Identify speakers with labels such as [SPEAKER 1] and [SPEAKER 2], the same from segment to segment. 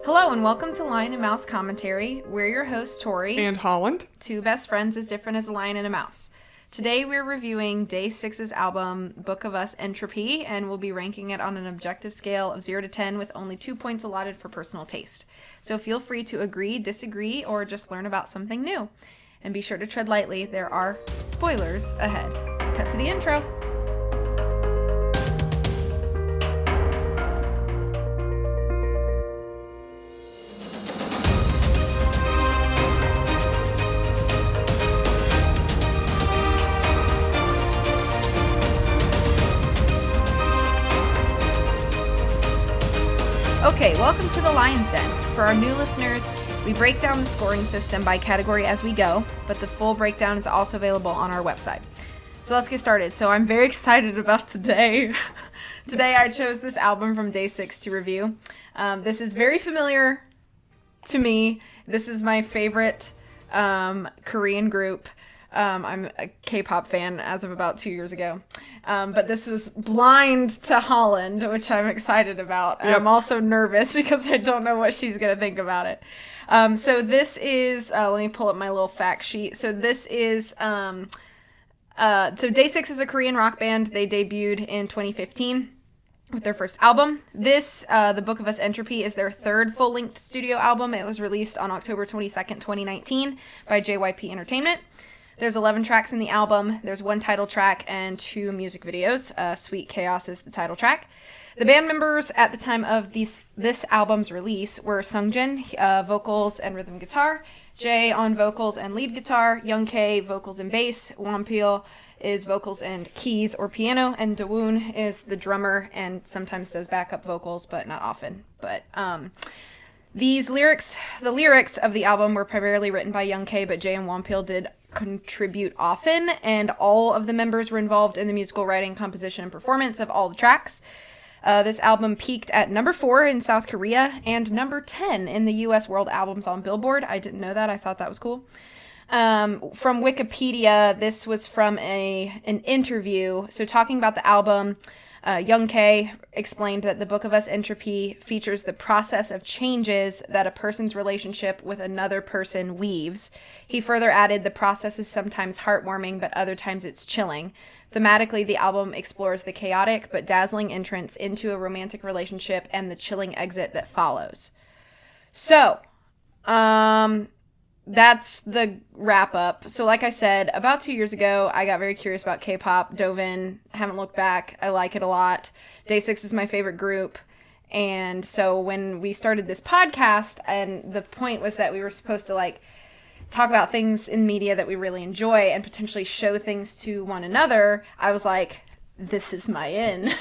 [SPEAKER 1] Hello and welcome to Lion and Mouse Commentary. We're your hosts, Tori.
[SPEAKER 2] And Holland.
[SPEAKER 1] Two best friends as different as a lion and a mouse. Today we're reviewing Day6's album, Book of Us, Entropy, and we'll be ranking it on an objective scale of 0 to 10 with only 2 points allotted for personal taste. So feel free to agree, disagree, or just learn about something new. And be sure to tread lightly, there are spoilers ahead. Cut to the intro. Okay, welcome to the Lion's Den. For our new listeners, we break down the scoring system by category as we go, but the full breakdown is also available on our website. So let's get started. So I'm very excited about today. Today I chose this album from Day6 to review. This is very familiar to me. This is my favorite Korean group. I'm a K-pop fan as of about 2 years ago. But this was Blind to Holland, which I'm excited about. Yep. I'm also nervous because I don't know what she's going to think about it. So this is, let me pull up my little fact sheet. So this is, so Day6 is a Korean rock band. They debuted in 2015 with their first album. This, The Book of Us, Entropy, is their third full-length studio album. It was released on October 22nd, 2019 by JYP Entertainment. There's 11 tracks in the album. There's one title track and 2 music videos. Sweet Chaos is the title track. The band members at the time of this album's release were Sungjin, vocals and rhythm guitar, Jae on vocals and lead guitar, Youngkae, vocals and bass, Wonpil is vocals and keys or piano, and Dawoon is the drummer and sometimes does backup vocals, but not often. But the lyrics of the album were primarily written by Youngkae, but Jae and Wonpil did contribute often, and all of the members were involved in the musical writing, composition, and performance of all the tracks. This album peaked at number 4 in South Korea and number 10 in the U.S. World Albums on Billboard. I didn't know that. I thought that was cool. From Wikipedia, this was from an interview. So talking about the album, Youngkae explained that the Book of Us Entropy features the process of changes that a person's relationship with another person weaves. He further added, the process is sometimes heartwarming, but other times it's chilling. Thematically, the album explores the chaotic but dazzling entrance into a romantic relationship and the chilling exit that follows. So, that's the wrap up. So like I said, about 2 years ago, I got very curious about K-pop, dove in, haven't looked back. I like it a lot. Day6 is my favorite group. And so when we started this podcast, and the point was that we were supposed to talk about things in media that we really enjoy and potentially show things to one another, I was like, this is my in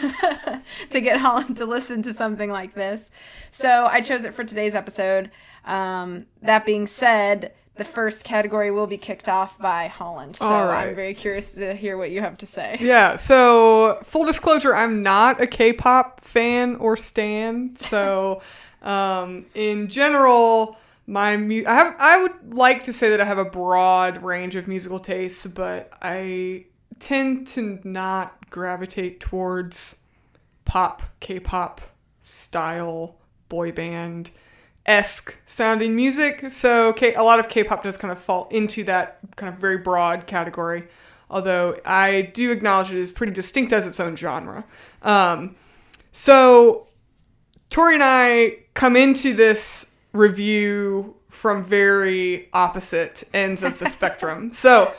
[SPEAKER 1] to get Holland to listen to something like this. So I chose it for today's episode. That being said, the first category will be kicked off by Holland. So right. I'm very curious to hear what you have to say.
[SPEAKER 2] Yeah, so full disclosure, I'm not a K-pop fan or stan. So in general, I would like to say that I have a broad range of musical tastes, but I tend to not gravitate towards pop, K-pop style, boy band-esque sounding music. So a lot of K-pop does kind of fall into that kind of very broad category, although I do acknowledge it is pretty distinct as its own genre. So Tori and I come into this review from very opposite ends of the spectrum. So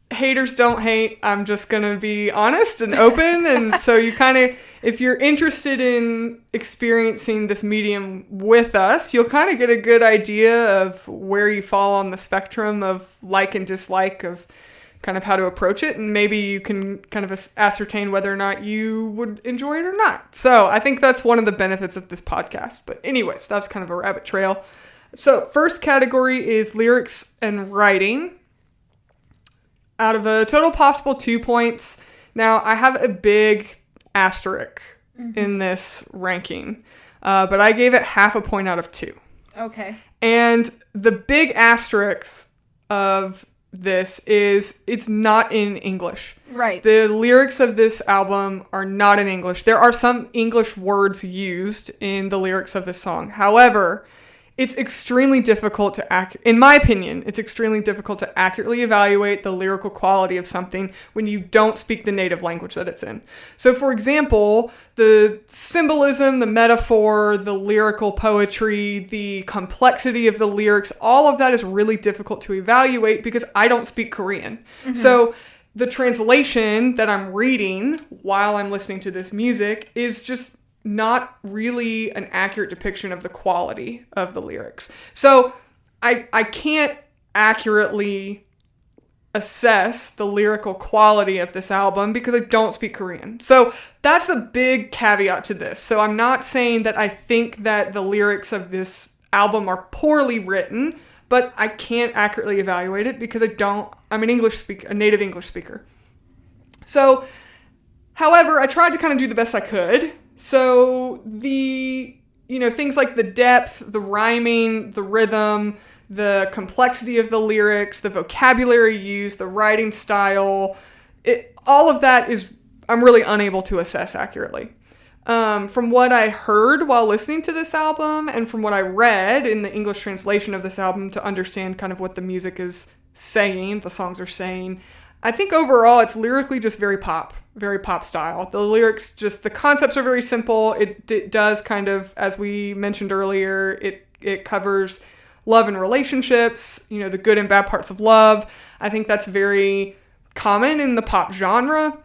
[SPEAKER 2] haters don't hate. I'm just going to be honest and open. And so you kind of, if you're interested in experiencing this medium with us, you'll kind of get a good idea of where you fall on the spectrum of like and dislike of kind of how to approach it. And maybe you can kind of ascertain whether or not you would enjoy it or not. So I think that's one of the benefits of this podcast. But anyways, that's kind of a rabbit trail. So first category is lyrics and writing. Out of a total possible 2 points. Now, I have a big asterisk in this ranking, but I gave it half a point out of 2.
[SPEAKER 1] Okay.
[SPEAKER 2] And the big asterisk of this is it's not in English.
[SPEAKER 1] Right.
[SPEAKER 2] The lyrics of this album are not in English. There are some English words used in the lyrics of this song. However, it's extremely difficult to in my opinion, it's extremely difficult to accurately evaluate the lyrical quality of something when you don't speak the native language that it's in. So for example, the symbolism, the metaphor, the lyrical poetry, the complexity of the lyrics, all of that is really difficult to evaluate because I don't speak Korean. Mm-hmm. So the translation that I'm reading while I'm listening to this music is just not really an accurate depiction of the quality of the lyrics. So I can't accurately assess the lyrical quality of this album because I don't speak Korean. So that's the big caveat to this. So I'm not saying that I think that the lyrics of this album are poorly written, but I can't accurately evaluate it because I'm a native English speaker. So, however, I tried to kind of do the best I could. So things like the depth, the rhyming, the rhythm, the complexity of the lyrics, the vocabulary used, the writing style, all of that I'm really unable to assess accurately. From what I heard while listening to this album and from what I read in the English translation of this album to understand kind of what the music is saying, the songs are saying, I think overall it's lyrically just very pop style. The lyrics, just the concepts are very simple. It does kind of, as we mentioned earlier, it covers love and relationships, the good and bad parts of love. I think that's very common in the pop genre.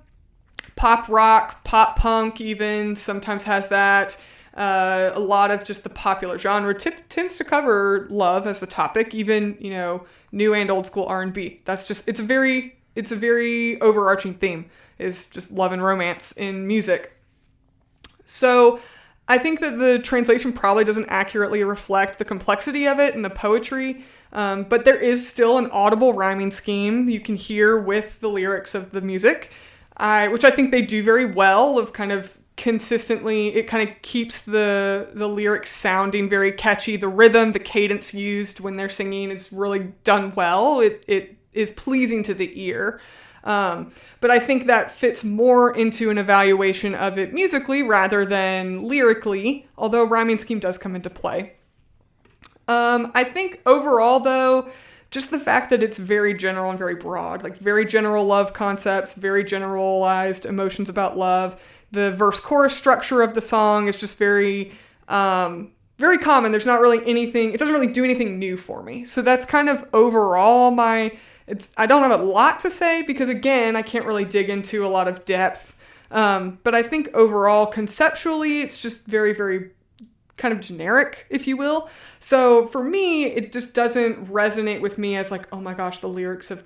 [SPEAKER 2] Pop rock, pop punk even sometimes has that. A lot of just the popular genre tends to cover love as the topic, even, new and old school R&B. That's just, it's a very overarching theme, is just love and romance in music. So I think that the translation probably doesn't accurately reflect the complexity of it and the poetry, but there is still an audible rhyming scheme you can hear with the lyrics of the music, which I think they do very well of kind of consistently, it kind of keeps the lyrics sounding very catchy. The rhythm, the cadence used when they're singing is really done well. It is pleasing to the ear. But I think that fits more into an evaluation of it musically rather than lyrically, although rhyming scheme does come into play. I think overall, though, just the fact that it's very general and very broad, like very general love concepts, very generalized emotions about love. The verse-chorus structure of the song is just very very common. There's not really anything, it doesn't really do anything new for me. So that's kind of overall I don't have a lot to say because, again, I can't really dig into a lot of depth. But I think overall, conceptually, it's just very, very kind of generic, if you will. So for me, it just doesn't resonate with me as like, oh my gosh, the lyrics of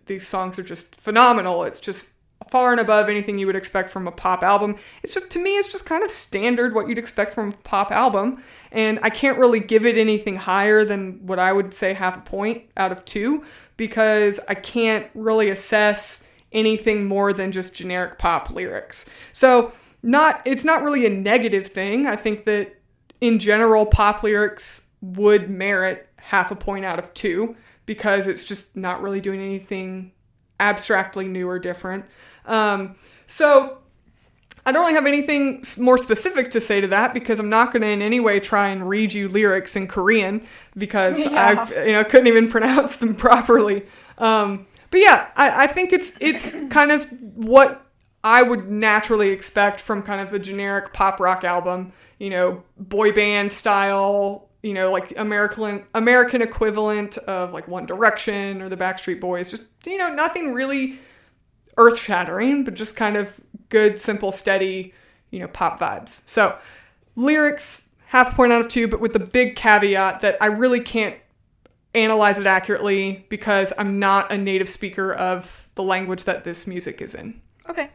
[SPEAKER 2] these songs are just phenomenal. It's just far and above anything you would expect from a pop album. It's just, to me, it's just kind of standard what you'd expect from a pop album. And I can't really give it anything higher than what I would say 0.5 point out of 2 because I can't really assess anything more than just generic pop lyrics. So it's not really a negative thing. I think that in general, pop lyrics would merit 0.5 point out of 2 because it's just not really doing anything abstractly new or different. So I don't really have anything more specific to say to that because I'm not going to in any way try and read you lyrics in Korean because I couldn't even pronounce them properly. But yeah, I think it's kind of what I would naturally expect from kind of a generic pop rock album, boy band style, like American equivalent of like One Direction or the Backstreet Boys, just, nothing really earth-shattering, but just kind of good, simple, steady, pop vibes. So lyrics, 0.5 point out of 2, but with the big caveat that I really can't analyze it accurately because I'm not a native speaker of the language that this music is in.
[SPEAKER 1] Okay.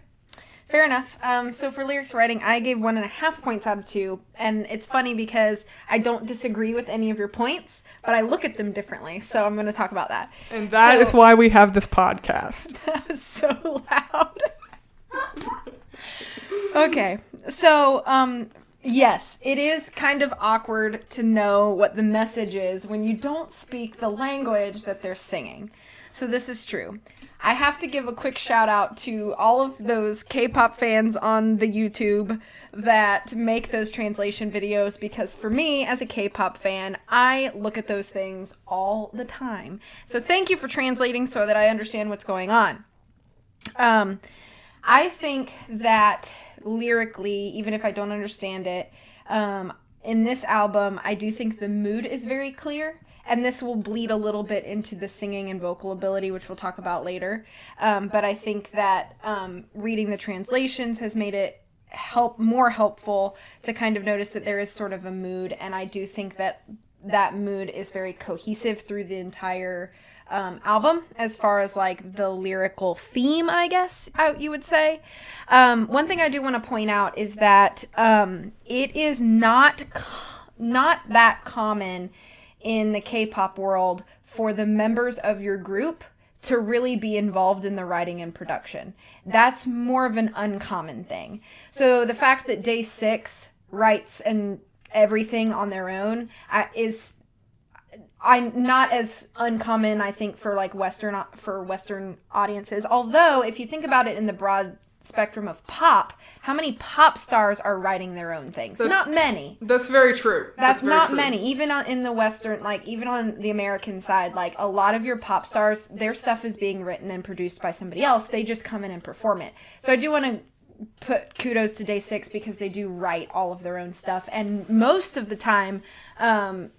[SPEAKER 1] Fair enough. So for lyrics writing, I gave 1.5 points out of 2. And it's funny because I don't disagree with any of your points, but I look at them differently. So I'm going to talk about that.
[SPEAKER 2] And that is why we have this podcast.
[SPEAKER 1] That was so loud. Okay. So, yes, it is kind of awkward to know what the message is when you don't speak the language that they're singing. So this is true. I have to give a quick shout out to all of those K-pop fans on the YouTube that make those translation videos, because for me, as a K-pop fan, I look at those things all the time. So thank you for translating so that I understand what's going on. I think that lyrically, even if I don't understand it, in this album, I do think the mood is very clear. And this will bleed a little bit into the singing and vocal ability, which we'll talk about later. But I think that reading the translations has made it more helpful to kind of notice that there is sort of a mood. And I do think that that mood is very cohesive through the entire album, as far as like the lyrical theme, I guess you would say. One thing I do want to point out is that it is not that common in the K-pop world for the members of your group to really be involved in the writing and production. That's more of an uncommon thing. So the fact that Day6 writes and everything on their own is not as uncommon, I think, for like Western audiences. Although, if you think about it in the broad spectrum of pop, how many pop stars are writing their own things? Not many.
[SPEAKER 2] That's very true.
[SPEAKER 1] That's not many. Even in the Western, like even on the American side, like a lot of your pop stars, their stuff is being written and produced by somebody else. They just come in and perform it. So I do want to put kudos to Day6 because they do write all of their own stuff, and most of the time,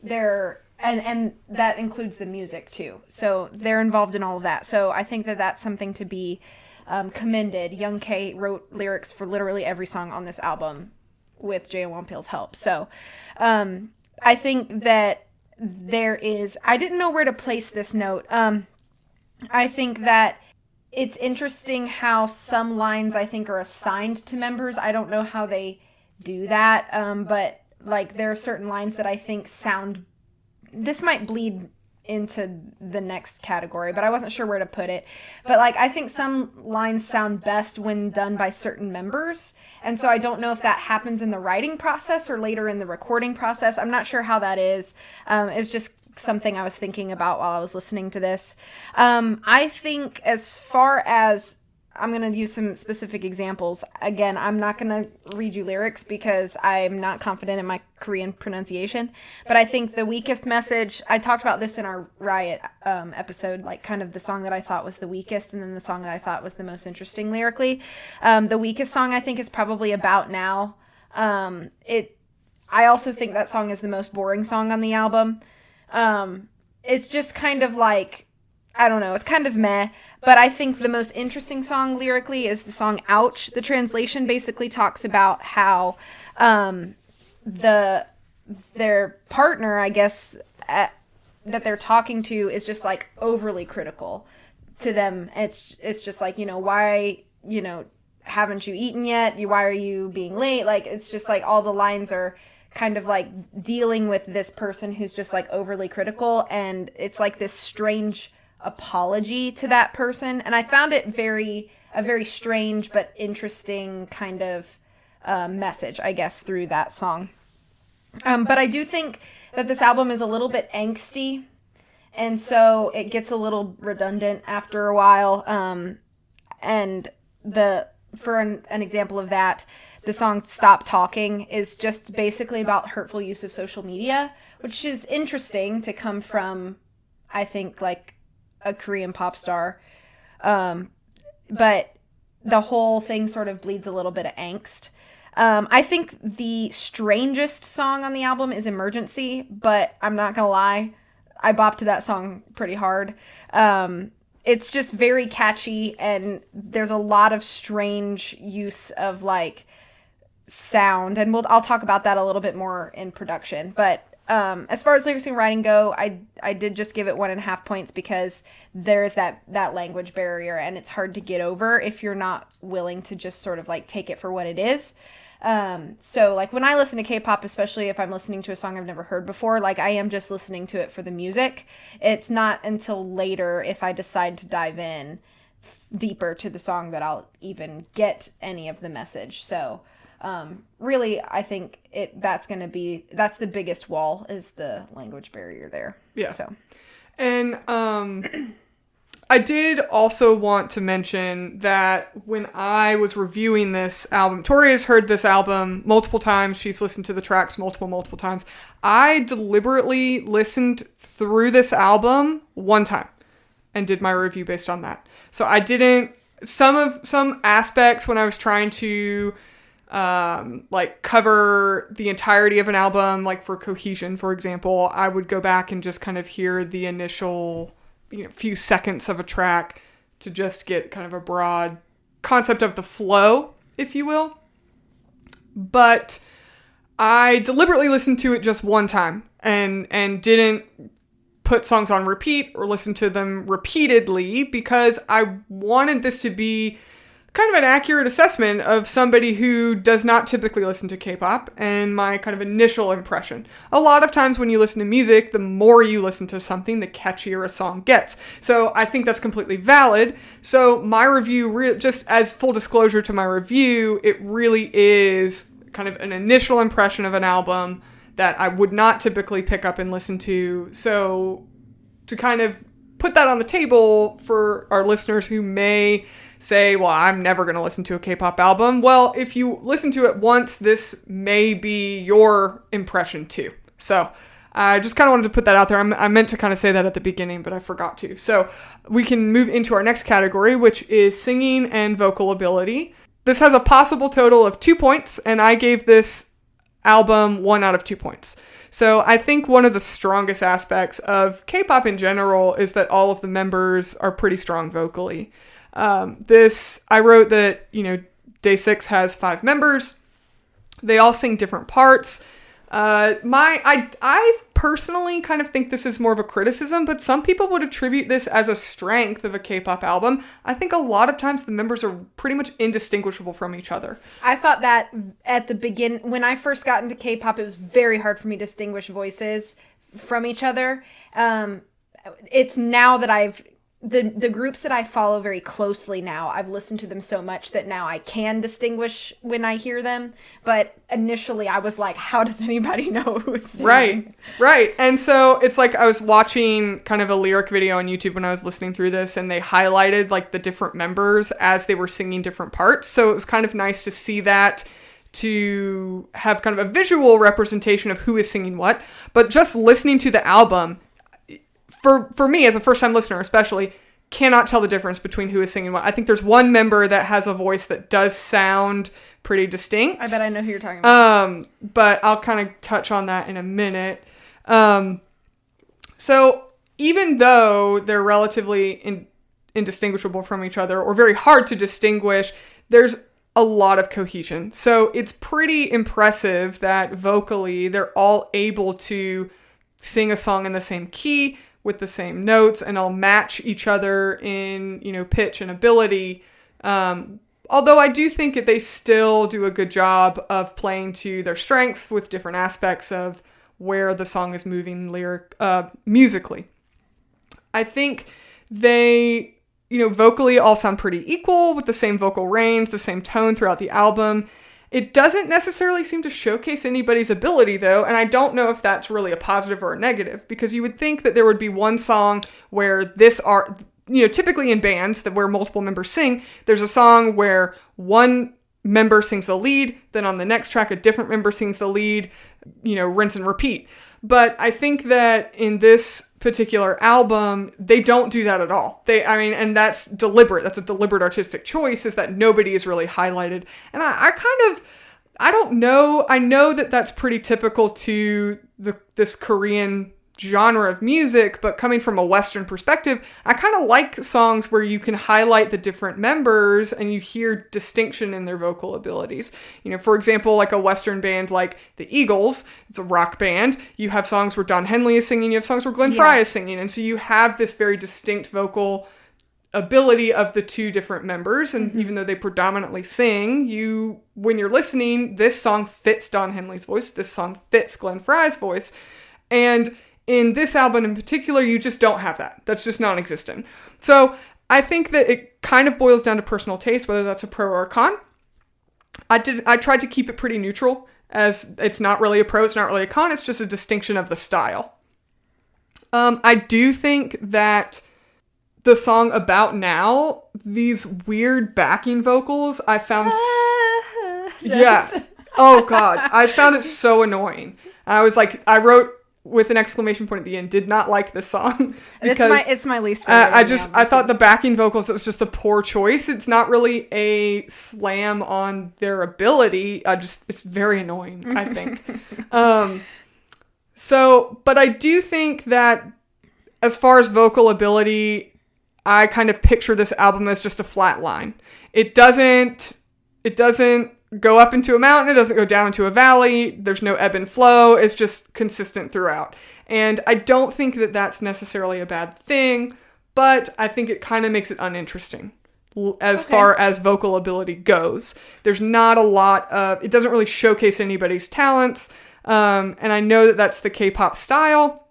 [SPEAKER 1] they're and that includes the music too. So they're involved in all of that. So I think that that's something to be commended. Young K wrote lyrics for literally every song on this album with Jae Wonpil's help. So I think that I didn't know where to place this note. I think that it's interesting how some lines I think are assigned to members. I don't know how they do that, but like there are certain lines that I think this might bleed into the next category, but I wasn't sure where to put it. But like I think some lines sound best when done by certain members, and so I don't know if that happens in the writing process or later in the recording process. I'm not sure how that is. It's just something I was thinking about while I was listening to this. I think as far as I'm going to use some specific examples. Again, I'm not going to read you lyrics because I'm not confident in my Korean pronunciation. But I think the weakest message, I talked about this in our Riot episode, like kind of the song that I thought was the weakest and then the song that I thought was the most interesting lyrically. The weakest song I think is probably About Now. I also think that song is the most boring song on the album. It's just kind of like, I don't know, it's kind of meh, but I think the most interesting song lyrically is the song Ouch. The translation basically talks about how their partner, I guess, that they're talking to is just like overly critical to them. It's just like, why, haven't you eaten yet? Why are you being late? Like, it's just like all the lines are kind of like dealing with this person who's just like overly critical, and it's like this strange apology to that person, and I found it a very strange but interesting kind of message, I guess, through that song. But I do think that this album is a little bit angsty, and so it gets a little redundant after a while. And for an example of that, the song Stop Talking is just basically about hurtful use of social media, which is interesting to come from, I think, like a Korean pop star. But the whole thing sort of bleeds a little bit of angst. I think the strangest song on the album is Emergency, but I'm not gonna lie, I bopped to that song pretty hard. It's just very catchy, and there's a lot of strange use of like sound, and I'll talk about that a little bit more in production. But as far as lyrics and writing go, I did just give it 1.5 points because there is that language barrier, and it's hard to get over if you're not willing to just sort of like take it for what it is. So like when I listen to K-pop, especially if I'm listening to a song I've never heard before, like I am just listening to it for the music. It's not until later, if I decide to dive in deeper to the song, that I'll even get any of the message. So really, I think that's the biggest wall, is the language barrier there.
[SPEAKER 2] Yeah.
[SPEAKER 1] So,
[SPEAKER 2] and I did also want to mention that when I was reviewing this album, Toria's heard this album multiple times. She's listened to the tracks multiple times. I deliberately listened through this album one time and did my review based on that. So I didn't, some aspects when I was trying to like cover the entirety of an album, like for cohesion, for example, I would go back and just kind of hear the initial few seconds of a track to just get kind of a broad concept of the flow, if you will. But I deliberately listened to it just one time and didn't put songs on repeat or listen to them repeatedly because I wanted this to be kind of an accurate assessment of somebody who does not typically listen to K-pop and my kind of initial impression. A lot of times when you listen to music, the more you listen to something, the catchier a song gets. So I think that's completely valid. So my review, just as full disclosure to my review, it really is kind of an initial impression of an album that I would not typically pick up and listen to. So to kind of put that on the table for our listeners who may say, well, I'm never going to listen to a K-pop album. Well, if you listen to it once, this may be your impression too. So I just kind of wanted to put that out there. I meant to kind of say that at the beginning, but I forgot to. So we can move into our next category, which is singing and vocal ability. This has a possible total of 2 points, and I gave this album 1 out of 2 points. So I think one of the strongest aspects of K-pop in general is that all of the members are pretty strong vocally. I wrote that, Day6 has 5 members. They all sing different parts. I personally kind of think this is more of a criticism, but some people would attribute this as a strength of a K-pop album. I think a lot of times the members are pretty much indistinguishable from each other.
[SPEAKER 1] I thought that at the beginning, when I first got into K-pop, it was very hard for me to distinguish voices from each other. It's now that the groups that I follow very closely now, I've listened to them so much that now I can distinguish when I hear them. But initially I was like, how does anybody know who is singing?
[SPEAKER 2] Right. And so it's like I was watching kind of a lyric video on YouTube when I was listening through this, and they highlighted like the different members as they were singing different parts. So it was kind of nice to see that, to have kind of a visual representation of who is singing what. But just listening to the album, for me, as a first-time listener especially, cannot tell the difference between who is singing what. I think there's one member that has a voice that does sound pretty distinct.
[SPEAKER 1] I bet I know who you're talking about.
[SPEAKER 2] But I'll kind of touch on that in a minute. So even though they're relatively indistinguishable from each other, or very hard to distinguish, there's a lot of cohesion. So it's pretty impressive that vocally they're all able to sing a song in the same key, with the same notes, and all match each other in, pitch and ability. Although I do think that they still do a good job of playing to their strengths with different aspects of where the song is moving musically. I think they, vocally all sound pretty equal, with the same vocal range, the same tone throughout the album. It doesn't necessarily seem to showcase anybody's ability, though, and I don't know if that's really a positive or a negative, because you would think that there would be one song where typically in bands where multiple members sing, there's a song where one member sings the lead, then on the next track a different member sings the lead, rinse and repeat. But I think that in this particular album, they don't do that at all. And that's deliberate. That's a deliberate artistic choice, is that nobody is really highlighted. And I don't know. I know that that's pretty typical to this Korean genre of music, but coming from a Western perspective, I kind of like songs where you can highlight the different members and you hear distinction in their vocal abilities. For example, like a Western band like the Eagles, it's a rock band. You have songs where Don Henley is singing, you have songs where Glenn Frey is singing, and so you have this very distinct vocal ability of the two different members, and even though they predominantly sing, when you're listening, this song fits Don Henley's voice, this song fits Glenn Frey's voice, and in this album in particular, you just don't have that. That's just non-existent. So I think that it kind of boils down to personal taste, whether that's a pro or a con. I tried to keep it pretty neutral, as it's not really a pro, it's not really a con, it's just a distinction of the style. I do think that the song About Now, these weird backing vocals I found... yeah. Oh, God. I found it so annoying. I was like, I wrote with an exclamation point at the end, did not like this song. Because
[SPEAKER 1] it's my least favorite.
[SPEAKER 2] I thought the backing vocals, that was just a poor choice. It's not really a slam on their ability. It's very annoying, I think. But I do think that as far as vocal ability, I kind of picture this album as just a flat line. It doesn't go up into a mountain. It doesn't go down into a valley. There's no ebb and flow. It's just consistent throughout. And I don't think that that's necessarily a bad thing, but I think it kind of makes it uninteresting as far as vocal ability goes. There's not a lot of, it doesn't really showcase anybody's talents. And I know that that's the K-pop style,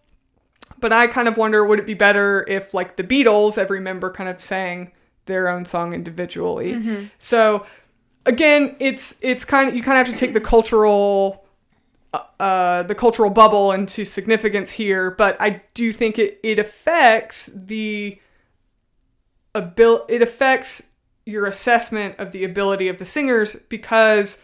[SPEAKER 2] but I kind of wonder, would it be better if, like the Beatles, every member kind of sang their own song individually? Mm-hmm. So again, it's kind of, you kind of have to take the cultural bubble into significance here, but I do think it affects it affects your assessment of the ability of the singers, because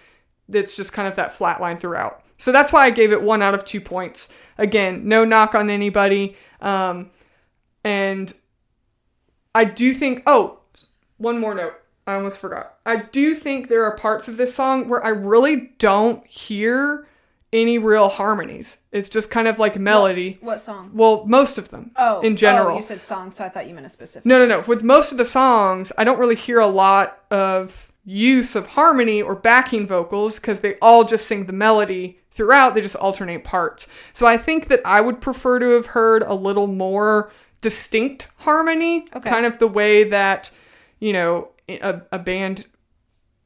[SPEAKER 2] it's just kind of that flat line throughout. So that's why I gave it 1 out of 2 points. Again, no knock on anybody. And I do think, one more note. I almost forgot. I do think there are parts of this song where I really don't hear any real harmonies. It's just kind of like melody.
[SPEAKER 1] What song?
[SPEAKER 2] Well, most of them. In general.
[SPEAKER 1] You said songs, so I thought you meant a specific.
[SPEAKER 2] No. With most of the songs, I don't really hear a lot of use of harmony or backing vocals, because they all just sing the melody throughout. They just alternate parts. So I think that I would prefer to have heard a little more distinct harmony. Okay. Kind of the way that, a band,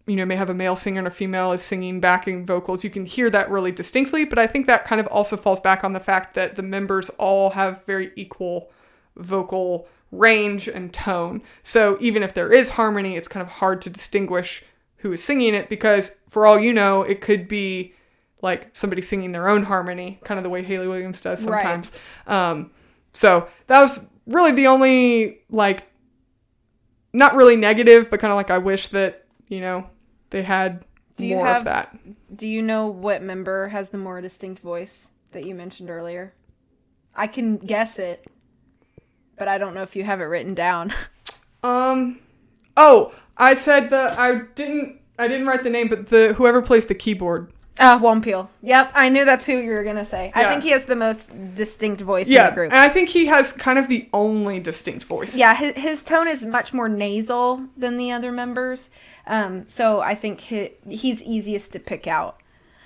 [SPEAKER 2] may have a male singer and a female is singing backing vocals. You can hear that really distinctly, but I think that kind of also falls back on the fact that the members all have very equal vocal range and tone. So even if there is harmony, it's kind of hard to distinguish who is singing it, because for all you know, it could be like somebody singing their own harmony, kind of the way Hayley Williams does sometimes. Right. So that was really the only, not really negative, but kind of like I wish that, they had more of that.
[SPEAKER 1] Do you know what member has the more distinct voice that you mentioned earlier? I can guess it, but I don't know if you have it written down.
[SPEAKER 2] I said I didn't write the name, but whoever plays the keyboard.
[SPEAKER 1] Wonpil. Yep, I knew that's who you were going to say. Yeah. I think he has the most distinct voice in the group.
[SPEAKER 2] And I think he has kind of the only distinct voice.
[SPEAKER 1] Yeah, his tone is much more nasal than the other members. So I think he's easiest to pick out.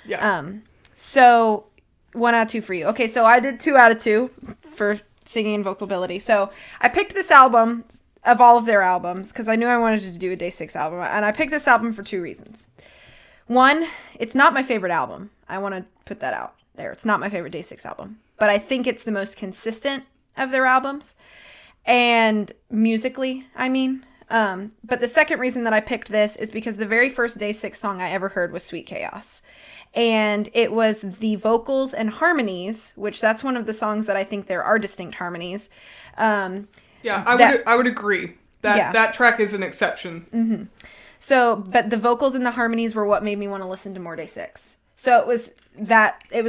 [SPEAKER 2] Yeah.
[SPEAKER 1] So 1 out of 2 for you. Okay, so I did 2 out of 2 for singing and vocal ability. So I picked this album of all of their albums because I knew I wanted to do a Day6 album. And I picked this album for 2 reasons. 1, it's not my favorite album. I want to put that out there. It's not my favorite Day6 album. But I think it's the most consistent of their albums. And musically, I mean. But the second reason that I picked this is because the very first Day6 song I ever heard was Sweet Chaos. And it was the vocals and harmonies, which that's one of the songs that I think there are distinct harmonies.
[SPEAKER 2] I would agree. That track is an exception.
[SPEAKER 1] Mm-hmm. So, but the vocals and the harmonies were what made me want to listen to more Day6. So it was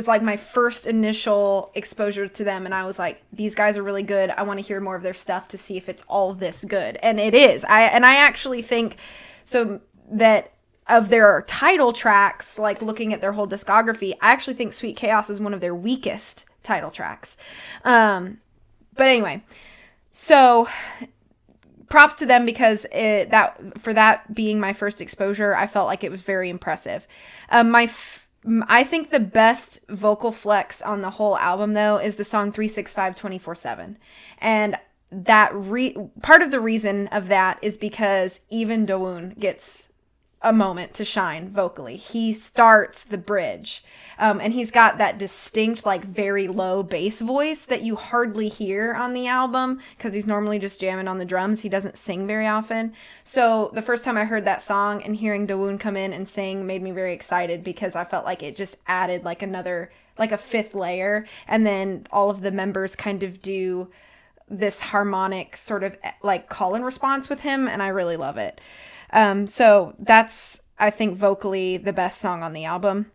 [SPEAKER 1] like my first initial exposure to them. And I was like, these guys are really good. I want to hear more of their stuff to see if it's all this good. And it is. I actually think so that of their title tracks, like looking at their whole discography, I actually think Sweet Chaos is one of their weakest title tracks. But anyway, so props to them because for that being my first exposure, I felt like it was very impressive. I think the best vocal flex on the whole album, though, is the song 365 24/7. And that part of the reason of that is because even Dawoon gets a moment to shine vocally. He starts the bridge. And he's got that distinct, very low bass voice that you hardly hear on the album because he's normally just jamming on the drums. He doesn't sing very often. So the first time I heard that song and hearing Dawoon come in and sing made me very excited because I felt like it just added a fifth layer. And then all of the members kind of do this harmonic sort of like call and response with him, and I really love it. So that's, I think, vocally the best song on the album.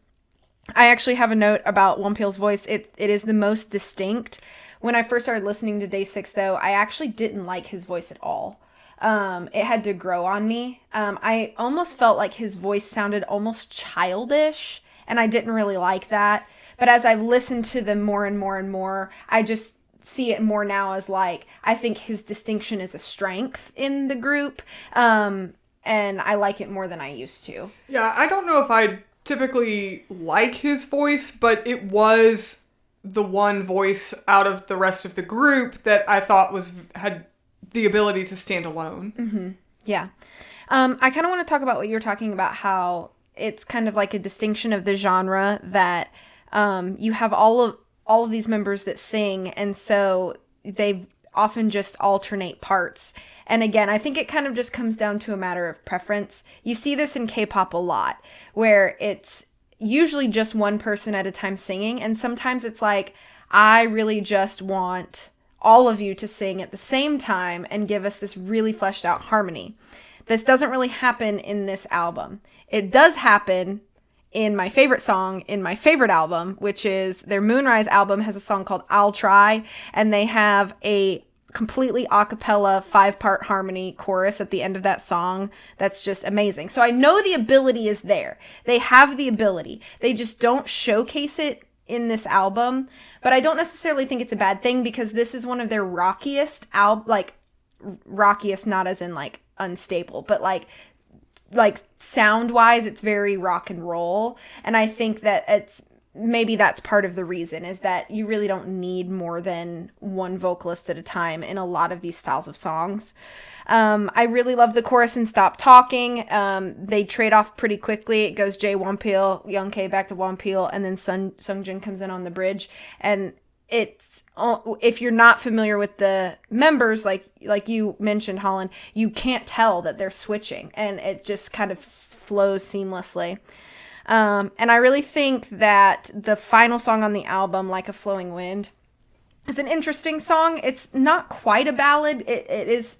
[SPEAKER 1] I actually have a note about Wonpeel's voice. It is the most distinct. When I first started listening to Day6, though, I actually didn't like his voice at all. It had to grow on me. I almost felt like his voice sounded almost childish, and I didn't really like that. But as I've listened to them more and more and more, I just see it more now as like, I think his distinction is a strength in the group. And I like it more than I used to.
[SPEAKER 2] Yeah, I don't know if I typically like his voice, but it was the one voice out of the rest of the group that I thought had the ability to stand alone.
[SPEAKER 1] Mm-hmm. Yeah. I kind of want to talk about what you're talking about, how it's kind of like a distinction of the genre that you have all of these members that sing, and so they often just alternate parts. And again, I think it kind of just comes down to a matter of preference. You see this in K-pop a lot, where it's usually just one person at a time singing, and sometimes it's like, I really just want all of you to sing at the same time and give us this really fleshed out harmony. This doesn't really happen in this album. It does happen in my favorite song in my favorite album, which is their Moonrise album, has a song called I'll Try, and they have a completely a cappella 5-part harmony chorus at the end of that song that's just amazing. So I know the ability is there. They have the ability. They just don't showcase it in this album, but I don't necessarily think it's a bad thing, because this is one of their rockiest rockiest not as in like unstable, but like sound wise, it's very rock and roll. And I think that maybe that's part of the reason, is that you really don't need more than one vocalist at a time in a lot of these styles of songs. I really love the chorus in Stop Talking. They trade off pretty quickly. It goes Jay, Wonpeel, Young K, back to Wonpeel, and then Sungjin comes in on the bridge. And it's, if you're not familiar with the members, like you mentioned, Holland, you can't tell that they're switching, and it just kind of flows seamlessly. And I really think that the final song on the album, Like a Flowing Wind, is an interesting song. It's not quite a ballad. It is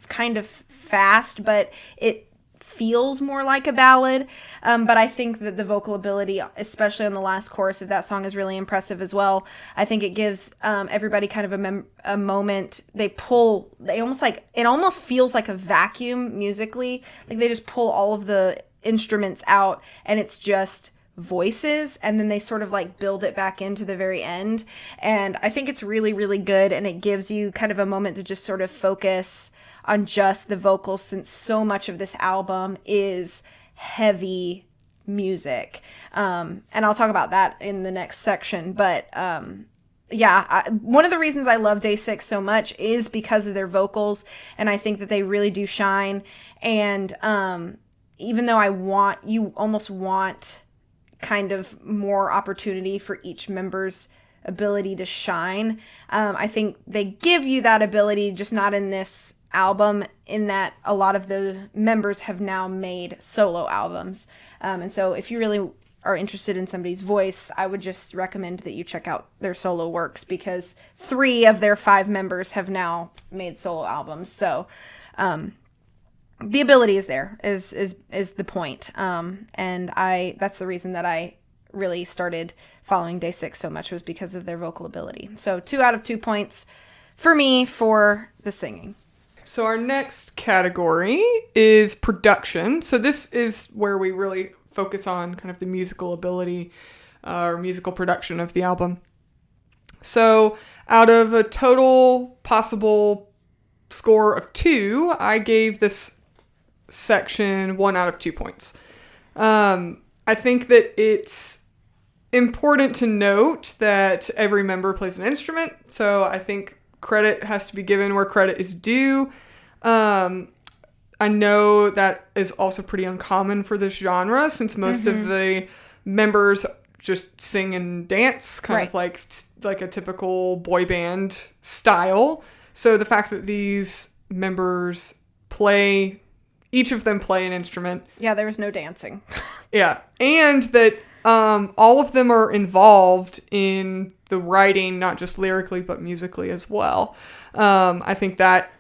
[SPEAKER 1] kind of fast, but it feels more like a ballad. But I think that the vocal ability, especially on the last chorus of that song, is really impressive as well. I think it gives everybody kind of a moment. It almost feels like a vacuum musically. Like they just pull all of the instruments out, and it's just voices, and then they sort of like build it back into the very end. And I think it's really, really good, and it gives you kind of a moment to just sort of focus on just the vocals, since so much of this album is heavy music. And I'll talk about that in the next section. But one of the reasons I love Day6 so much is because of their vocals, and I think that they really do shine. And even though you almost want kind of more opportunity for each member's ability to shine, I think they give you that ability, just not in this album, in that a lot of the members have now made solo albums. And so if you really are interested in somebody's voice, I would just recommend that you check out their solo works, because 3 of their 5 members have now made solo albums. So the ability is there, is the point. And that's the reason that I really started following Day6 so much, was because of their vocal ability. So 2 out of 2 points for me for the singing.
[SPEAKER 2] So our next category is production. So this is where we really focus on kind of the musical ability or musical production of the album. So out of a total possible score of 2, I gave this section 1 out of 2 points. I think that it's important to note that every member plays an instrument, so I think credit has to be given where credit is due. I know that is also pretty uncommon for this genre, since most of the members just sing and dance, kind of like a typical boy band style. So the fact that these members each of them play an instrument.
[SPEAKER 1] Yeah, there was no dancing.
[SPEAKER 2] Yeah. And that all of them are involved in the writing, not just lyrically, but musically as well. I think that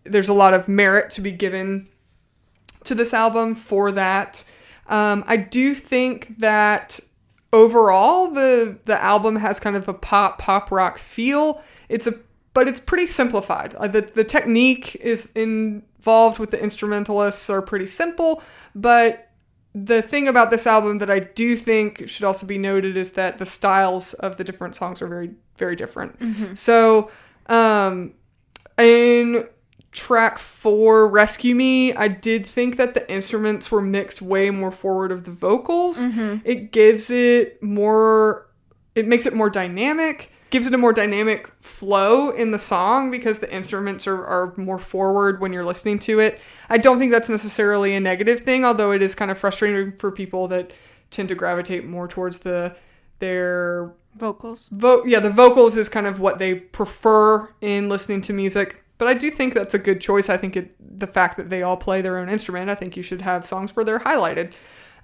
[SPEAKER 2] there's a lot of merit to be given to this album for that. I do think that overall the album has kind of a pop rock feel. But it's pretty simplified. The technique is involved with the instrumentalists are pretty simple, but the thing about this album that I do think should also be noted is that the styles of the different songs are very, very different. Mm-hmm. So, in track 4, Rescue Me, I did think that the instruments were mixed way more forward of the vocals. Mm-hmm. It makes it more dynamic, gives it a more dynamic flow in the song because the instruments are more forward when you're listening to it. I don't think that's necessarily a negative thing, although it is kind of frustrating for people that tend to gravitate more towards their
[SPEAKER 1] vocals.
[SPEAKER 2] The vocals is kind of what they prefer in listening to music. But I do think that's a good choice. I think the fact that they all play their own instrument, I think you should have songs where they're highlighted.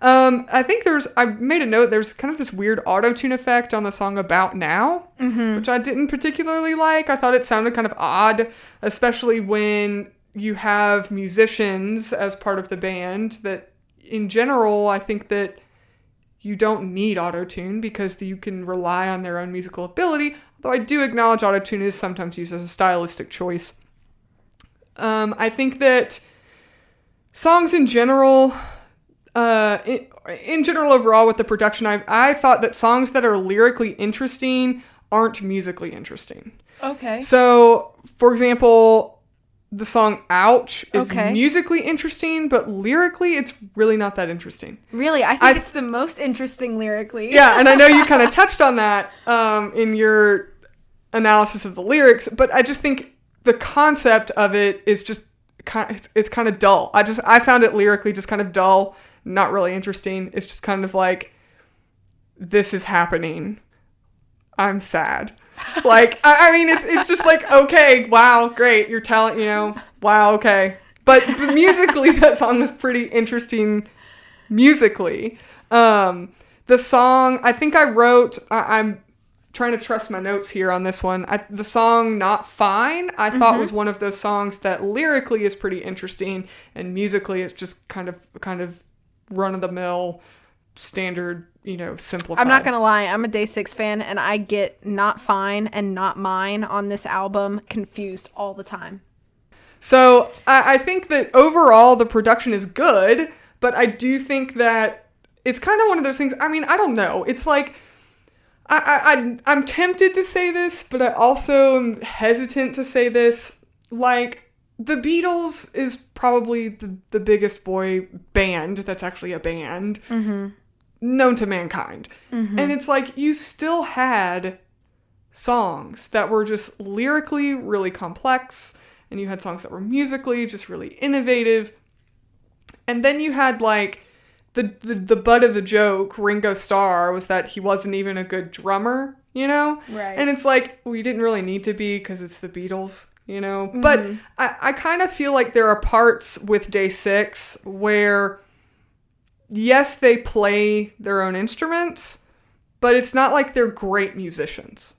[SPEAKER 2] I think I made a note, there's kind of this weird auto-tune effect on the song About Now, mm-hmm. which I didn't particularly like. I thought it sounded kind of odd, especially when you have musicians as part of the band that, in general, I think that you don't need auto-tune because you can rely on their own musical ability, though I do acknowledge auto-tune is sometimes used as a stylistic choice. I think that songs in general... in general, overall, with the production, I thought that songs that are lyrically interesting aren't musically interesting.
[SPEAKER 1] Okay.
[SPEAKER 2] So, for example, the song Ouch is musically interesting, but lyrically, it's really not that interesting.
[SPEAKER 1] Really? I think it's the most interesting lyrically.
[SPEAKER 2] Yeah, and I know you kind of touched on that in your analysis of the lyrics, but I just think the concept of it is just it's kind of dull. I found it lyrically just kind of dull. Not really interesting. It's just kind of like, this is happening. I'm sad. Like, I mean, it's just like, okay, wow, great. Your talent, wow, okay. But musically, that song was pretty interesting musically. The song, I think I wrote, I'm trying to trust my notes here on this one. The song Not Fine, I thought was one of those songs that lyrically is pretty interesting and musically it's just kind of run-of-the-mill, standard, simplified.
[SPEAKER 1] I'm not gonna lie, I'm a Day6 fan, and I get Not Fine and Not Mine on this album confused all the time.
[SPEAKER 2] So, I think that overall the production is good, but I do think that it's kind of one of those things, I mean, I don't know. It's like, I'm tempted to say this, but I also am hesitant to say this. Like, the Beatles is probably the biggest boy band that's actually a band known to mankind. Mm-hmm. And it's like you still had songs that were just lyrically really complex, and you had songs that were musically just really innovative. And then you had like the butt of the joke, Ringo Starr, was that he wasn't even a good drummer, Right. And it's like, we didn't really need to be because it's the Beatles. Mm-hmm. But I kind of feel like there are parts with Day6 where, yes, they play their own instruments, but it's not like they're great musicians,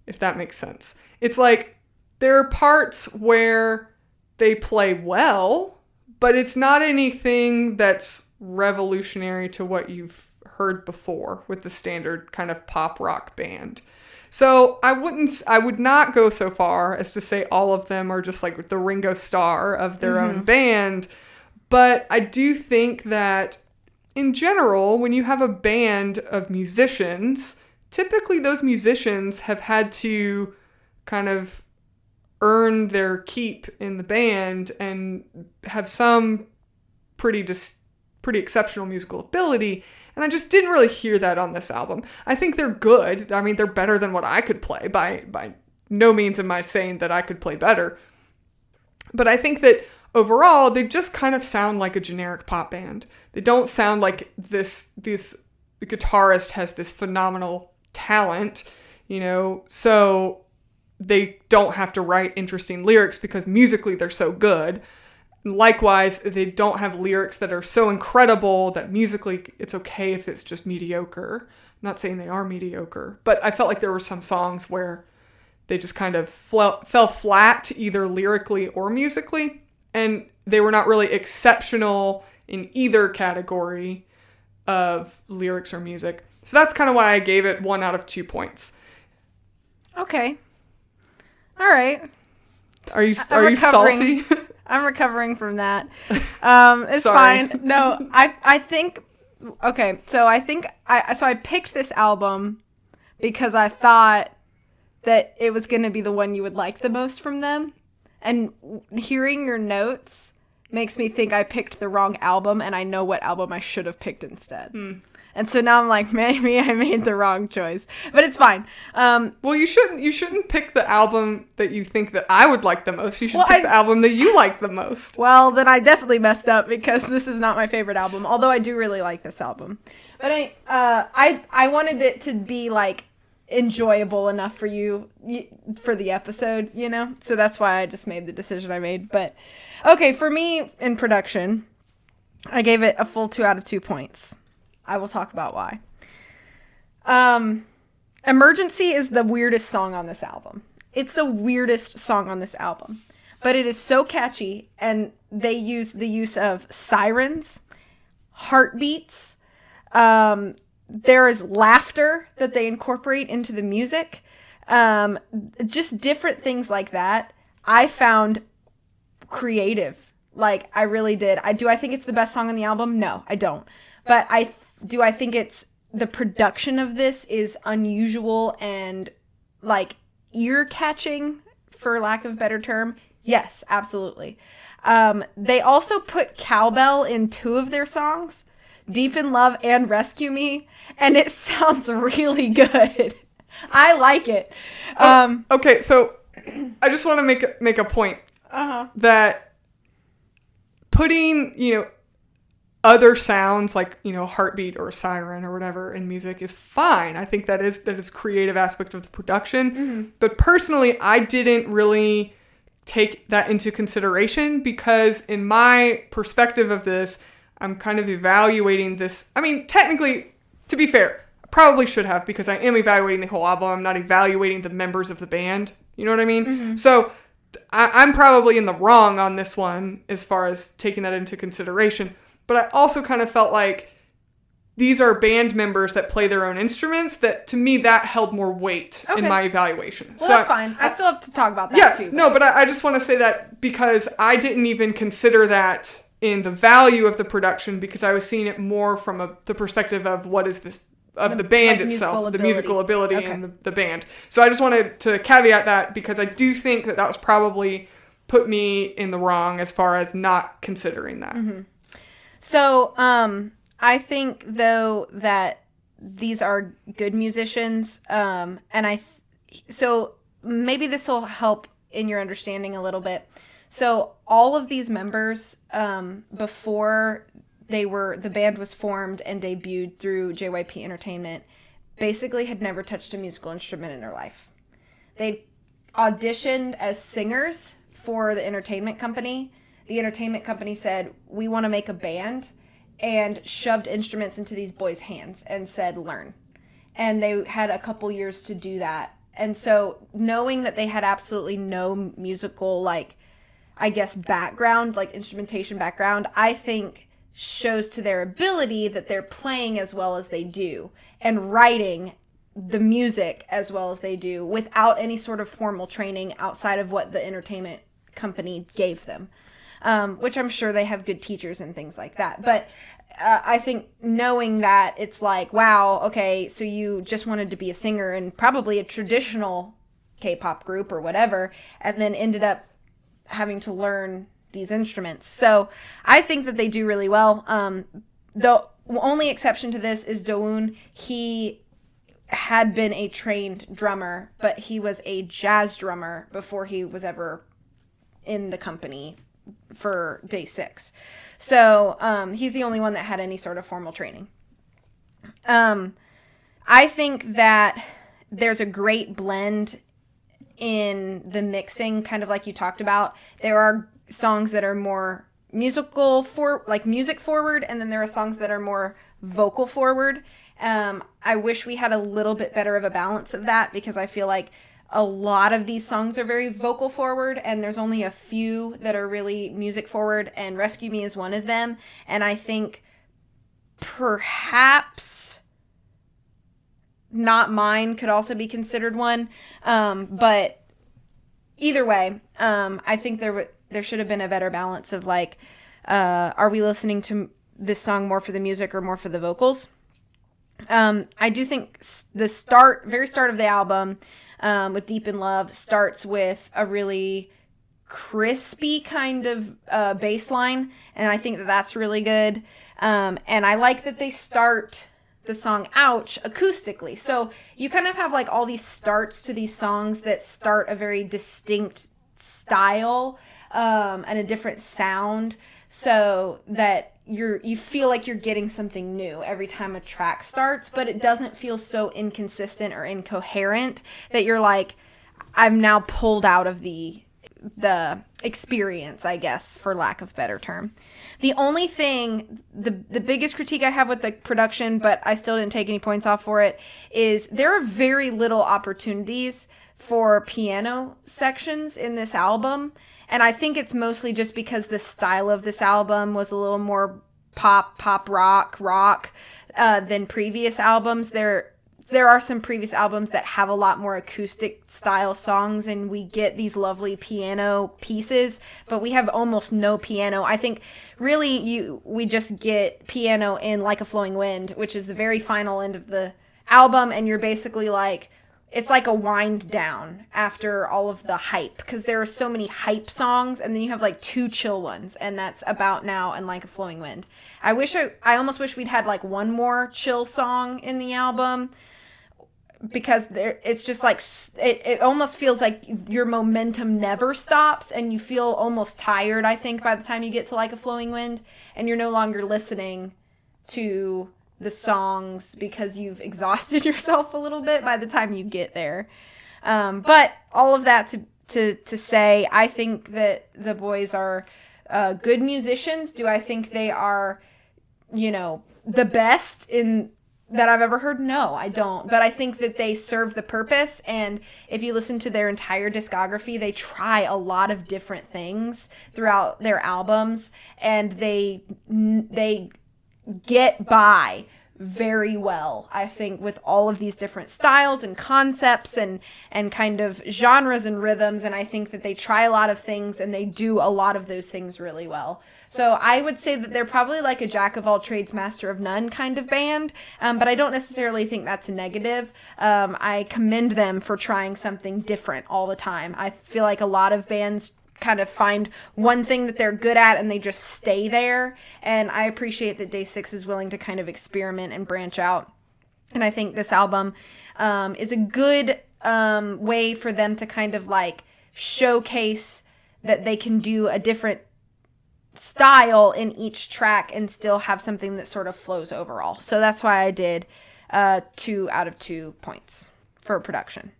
[SPEAKER 2] if that makes sense. It's like there are parts where they play well, but it's not anything that's revolutionary to what you've heard before with the standard kind of pop rock band. So I would not go so far as to say all of them are just like the Ringo Starr of their own band. But I do think that in general, when you have a band of musicians, typically those musicians have had to kind of earn their keep in the band and have some pretty exceptional musical ability. And I just didn't really hear that on this album. I think they're good. I mean, they're better than what I could play. By no means am I saying that I could play better. But I think that overall, they just kind of sound like a generic pop band. They don't sound like this guitarist has this phenomenal talent, so they don't have to write interesting lyrics because musically they're so good. Likewise, they don't have lyrics that are so incredible that musically it's okay if it's just mediocre. I'm not saying they are mediocre, but I felt like there were some songs where they just kind of fell flat either lyrically or musically, and they were not really exceptional in either category of lyrics or music. So that's kind of why I gave it 1 out of 2 points.
[SPEAKER 1] Okay. All right.
[SPEAKER 2] Are you salty?
[SPEAKER 1] I'm recovering from that. It's
[SPEAKER 2] Sorry.
[SPEAKER 1] fine. No, I think, okay, so I picked this album because I thought that it was going to be the one you would like the most from them. And hearing your notes makes me think I picked the wrong album, and I know what album I should have picked instead. And so now I'm like, maybe I made the wrong choice, but it's fine.
[SPEAKER 2] Well, you shouldn't pick the album that you think that I would like the most. You should pick the album that you like the most.
[SPEAKER 1] Well, then I definitely messed up because this is not my favorite album, although I do really like this album. But I wanted it to be like enjoyable enough for you for the episode, you know? So that's why I just made the decision I made. But okay, for me in production, I gave it a full 2 out of 2 points. I will talk about why. Emergency is the weirdest song on this album. It's the weirdest song on this album. But it is so catchy, and they use the use of sirens, heartbeats. There is laughter that they incorporate into the music. Just different things like that. I found creative. Like, I really did. Do I think it's the best song on the album? No, I don't. But I think it's the production of this is unusual and like ear catching, for lack of a better term. Yes, absolutely. They also put cowbell in 2 of their songs, Deep in Love and Rescue Me, and it sounds really good. I like it.
[SPEAKER 2] Okay, so I just want to make a point that putting, other sounds like, heartbeat or siren or whatever in music is fine. I think that is creative aspect of the production. Mm-hmm. But personally, I didn't really take that into consideration because in my perspective of this, I'm kind of evaluating this. I mean, technically, to be fair, I probably should have because I am evaluating the whole album. I'm not evaluating the members of the band. You know what I mean? Mm-hmm. So I'm probably in the wrong on this one as far as taking that into consideration. But I also kind of felt like these are band members that play their own instruments that, to me, that held more weight in my evaluation.
[SPEAKER 1] Well, so that's fine. I still have to talk about that, too.
[SPEAKER 2] No, but I just want to say that because I didn't even consider that in the value of the production because I was seeing it more from the perspective of what is this, of the band itself, the musical ability and the band. So I just wanted to caveat that because I do think that was probably put me in the wrong as far as not considering that.
[SPEAKER 1] Mm-hmm. So, I think, though, that these are good musicians, so maybe this will help in your understanding a little bit. So, all of these members, before the band was formed and debuted through JYP Entertainment, basically had never touched a musical instrument in their life. They auditioned as singers for the entertainment company. The entertainment company said, we want to make a band, and shoved instruments into these boys' hands and said, learn. And they had a couple years to do that. And so knowing that they had absolutely no musical, background, instrumentation background, I think shows to their ability that they're playing as well as they do and writing the music as well as they do without any sort of formal training outside of what the entertainment company gave them. Which I'm sure they have good teachers and things like that. But I think knowing that it's like, wow, okay, so you just wanted to be a singer in probably a traditional K-pop group or whatever, and then ended up having to learn these instruments. So I think that they do really well. The only exception to this is Dowoon. He had been a trained drummer, but he was a jazz drummer before he was ever in the company for Day6. So he's the only one that had any sort of formal training. I think that there's a great blend in the mixing, kind of like you talked about. There are songs that are more music forward, and then there are songs that are more vocal forward. I wish we had a little bit better of a balance of that, because I feel like a lot of these songs are very vocal forward, and there's only a few that are really music forward, and Rescue Me is one of them. And I think perhaps Not Mine could also be considered one. But either way, I think there should have been a better balance of like, are we listening to this song more for the music or more for the vocals? I do think the very start of the album, with Deep in Love, starts with a really crispy kind of bass line, and I think that that's really good. And I like that they start the song Ouch acoustically. So you kind of have like all these starts to these songs that start a very distinct style, and a different sound, so that you feel like you're getting something new every time a track starts, but it doesn't feel so inconsistent or incoherent that you're like, I'm now pulled out of the experience, I guess, for lack of better term. The only thing, the biggest critique I have with the production, but I still didn't take any points off for it, is there are very little opportunities for piano sections in this album. And I think it's mostly just because the style of this album was a little more pop rock than previous albums. There are some previous albums that have a lot more acoustic style songs, and we get these lovely piano pieces, but we have almost no piano. I think really we just get piano in Like a Flowing Wind, which is the very final end of the album, and you're basically like, it's like a wind down after all of the hype, because there are so many hype songs, and then you have like 2 chill ones, and that's About Now and Like a Flowing Wind. I almost wish we'd had like one more chill song in the album, because it's just like, it almost feels like your momentum never stops, and you feel almost tired, I think, by the time you get to Like a Flowing Wind, and you're no longer listening to the songs because you've exhausted yourself a little bit by the time you get there. But all of that to say, I think that the boys are good musicians. Do I think they are, the best that I've ever heard? No, I don't. But I think that they serve the purpose, and if you listen to their entire discography, they try a lot of different things throughout their albums, and they get by very well, I think, with all of these different styles and concepts and kind of genres and rhythms. And I think that they try a lot of things, and they do a lot of those things really well. So I would say that they're probably like a jack of all trades, master of none kind of band. But I don't necessarily think that's a negative. I commend them for trying something different all the time. I feel like a lot of bands kind of find one thing that they're good at and they just stay there. And I appreciate that Day6 is willing to kind of experiment and branch out. And I think this album is a good way for them to kind of like showcase that they can do a different style in each track and still have something that sort of flows overall. So that's why I did 2 out of 2 points for production.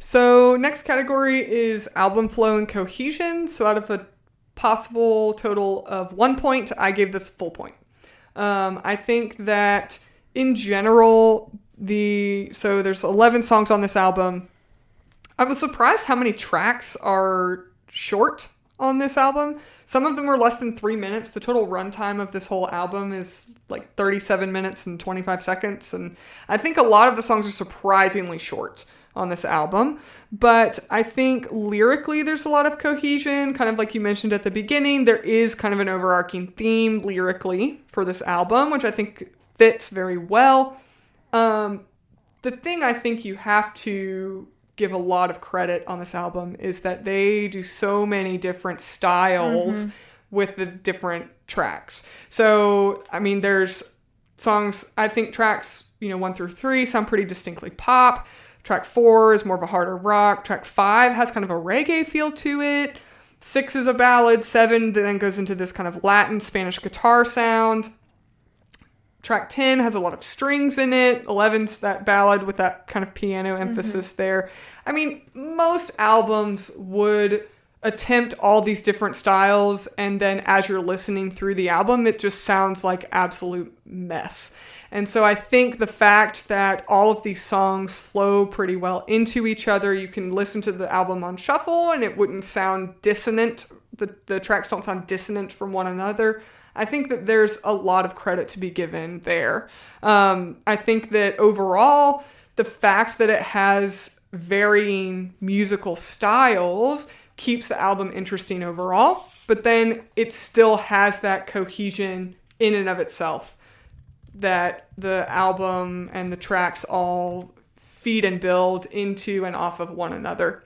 [SPEAKER 2] So next category is album flow and cohesion. So out of a possible total of 1 point, I gave this full point. I think that in general, so there's 11 songs on this album. I was surprised how many tracks are short on this album. Some of them are less than 3 minutes. The total runtime of this whole album is like 37 minutes and 25 seconds. And I think a lot of the songs are surprisingly short on this album, but I think lyrically there's a lot of cohesion, kind of like you mentioned at the beginning. There is kind of an overarching theme lyrically for this album, which I think fits very well. The thing I think you have to give a lot of credit on this album is that they do so many different styles with the different tracks. So, I mean, there's songs, I think tracks, 1 through 3 sound pretty distinctly pop. Track 4 is more of a harder rock. Track 5 has kind of a reggae feel to it. 6 is a ballad. 7 then goes into this kind of Latin Spanish guitar sound. Track 10 has a lot of strings in it. 11's that ballad with that kind of piano emphasis there. I mean, most albums would attempt all these different styles, and then as you're listening through the album, it just sounds like absolute mess. And so I think the fact that all of these songs flow pretty well into each other, you can listen to the album on shuffle and it wouldn't sound dissonant. The tracks don't sound dissonant from one another. I think that there's a lot of credit to be given there. I think that overall, the fact that it has varying musical styles keeps the album interesting overall, but then it still has that cohesion in and of itself, that the album and the tracks all feed and build into and off of one another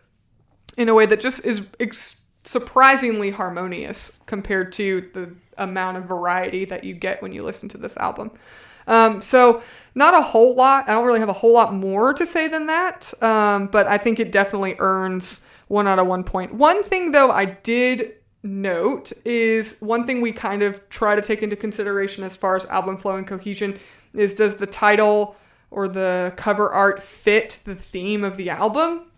[SPEAKER 2] in a way that just is surprisingly harmonious compared to the amount of variety that you get when you listen to this album. So not a whole lot. I don't really have a whole lot more to say than that. But I think it definitely earns 1 out of 1 point. One thing though I did note is one thing we kind of try to take into consideration as far as album flow and cohesion is, does the title or the cover art fit the theme of the album?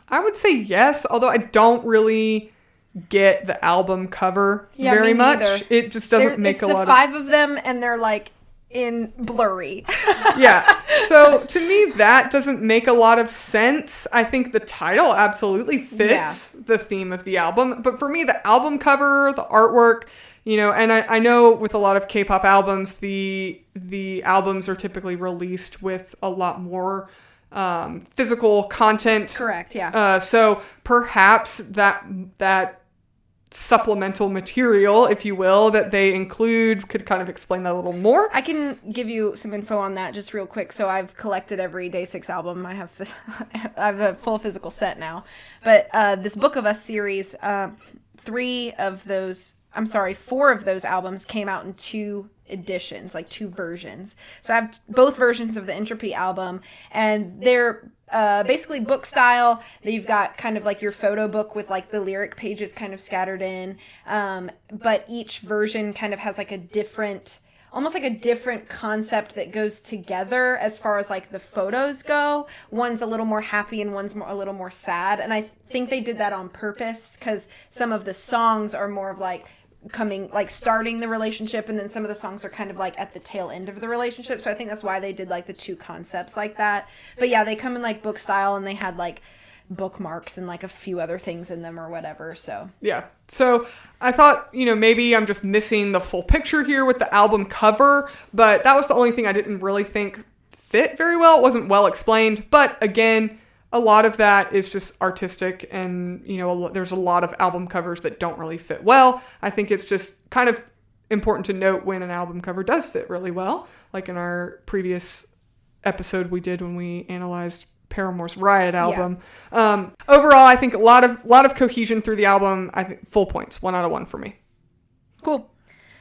[SPEAKER 2] I would say yes, although I don't really get the album cover very much. It just doesn't make a lot of...
[SPEAKER 1] It's the 5 of them and they're like in blurry.
[SPEAKER 2] Yeah. So to me, that doesn't make a lot of sense. I think the title absolutely fits the theme of the album. But for me, the album cover, the artwork, and I know with a lot of K-pop albums, the albums are typically released with a lot more physical content.
[SPEAKER 1] Correct, yeah.
[SPEAKER 2] So perhaps that supplemental material, if you will, that they include could kind of explain that a little more.
[SPEAKER 1] I can give you some info on that just real quick. So I've collected every Day6 album. I have a full physical set now. But this Book of Us series, 4 of those albums came out in 2 editions, like 2 versions. So I have both versions of the Entropy album, and they're basically book style. You've got kind of like your photo book with like the lyric pages kind of scattered in, but each version kind of has like almost like a different concept that goes together as far as like the photos go. One's a little more happy and one's a little more sad, and I think they did that on purpose because some of the songs are more of like starting the relationship, and then some of the songs are kind of like at the tail end of the relationship. So I think that's why they did like the 2 concepts like that. But yeah, they come in like book style, and they had like bookmarks and like a few other things in them or whatever. So
[SPEAKER 2] yeah. So I thought, maybe I'm just missing the full picture here with the album cover, but that was the only thing I didn't really think fit very well. It wasn't well explained, but again, a lot of that is just artistic, and, there's a lot of album covers that don't really fit well. I think it's just kind of important to note when an album cover does fit really well, like in our previous episode we did when we analyzed Paramore's Riot album. Yeah. Overall, I think a lot of cohesion through the album. I think full points, 1 out of 1 for me.
[SPEAKER 1] Cool.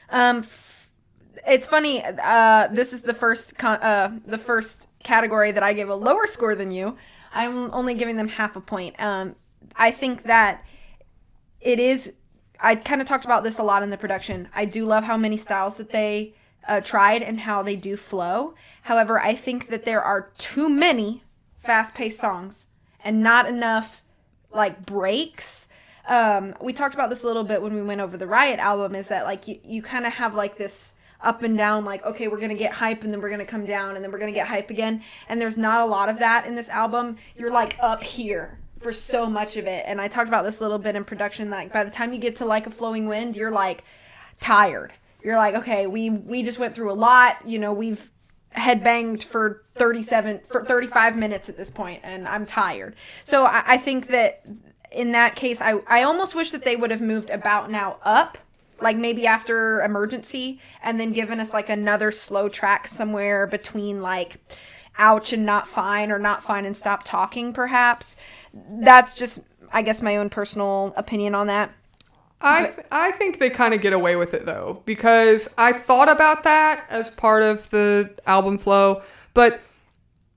[SPEAKER 1] It's funny. This is the first category that I gave a lower score than you. I'm only giving them half a point. I think that it is... I kind of talked about this a lot in the production. I do love how many styles that they tried and how they do flow. However, I think that there are too many fast-paced songs and not enough, like, breaks. We talked about this a little bit when we went over the Riot album, is that, like, you kind of have, like, this up and down, like, okay, we're going to get hype and then we're going to come down and then we're going to get hype again. And there's not a lot of that in this album. You're like up here for so much of it. And I talked about this a little bit in production, like by the time you get to Like a Flowing Wind, you're like tired. You're like, okay, we just went through a lot. We've headbanged for 35 minutes at this point and I'm tired. So I think that in that case, I almost wish that they would have moved About Now up, like maybe after Emergency, and then given us like another slow track somewhere between like Ouch and Not Fine, or Not Fine and Stop Talking, perhaps. That's just, I guess, my own personal opinion on that.
[SPEAKER 2] I think they kind of get away with it though, because I thought about that as part of the album flow, but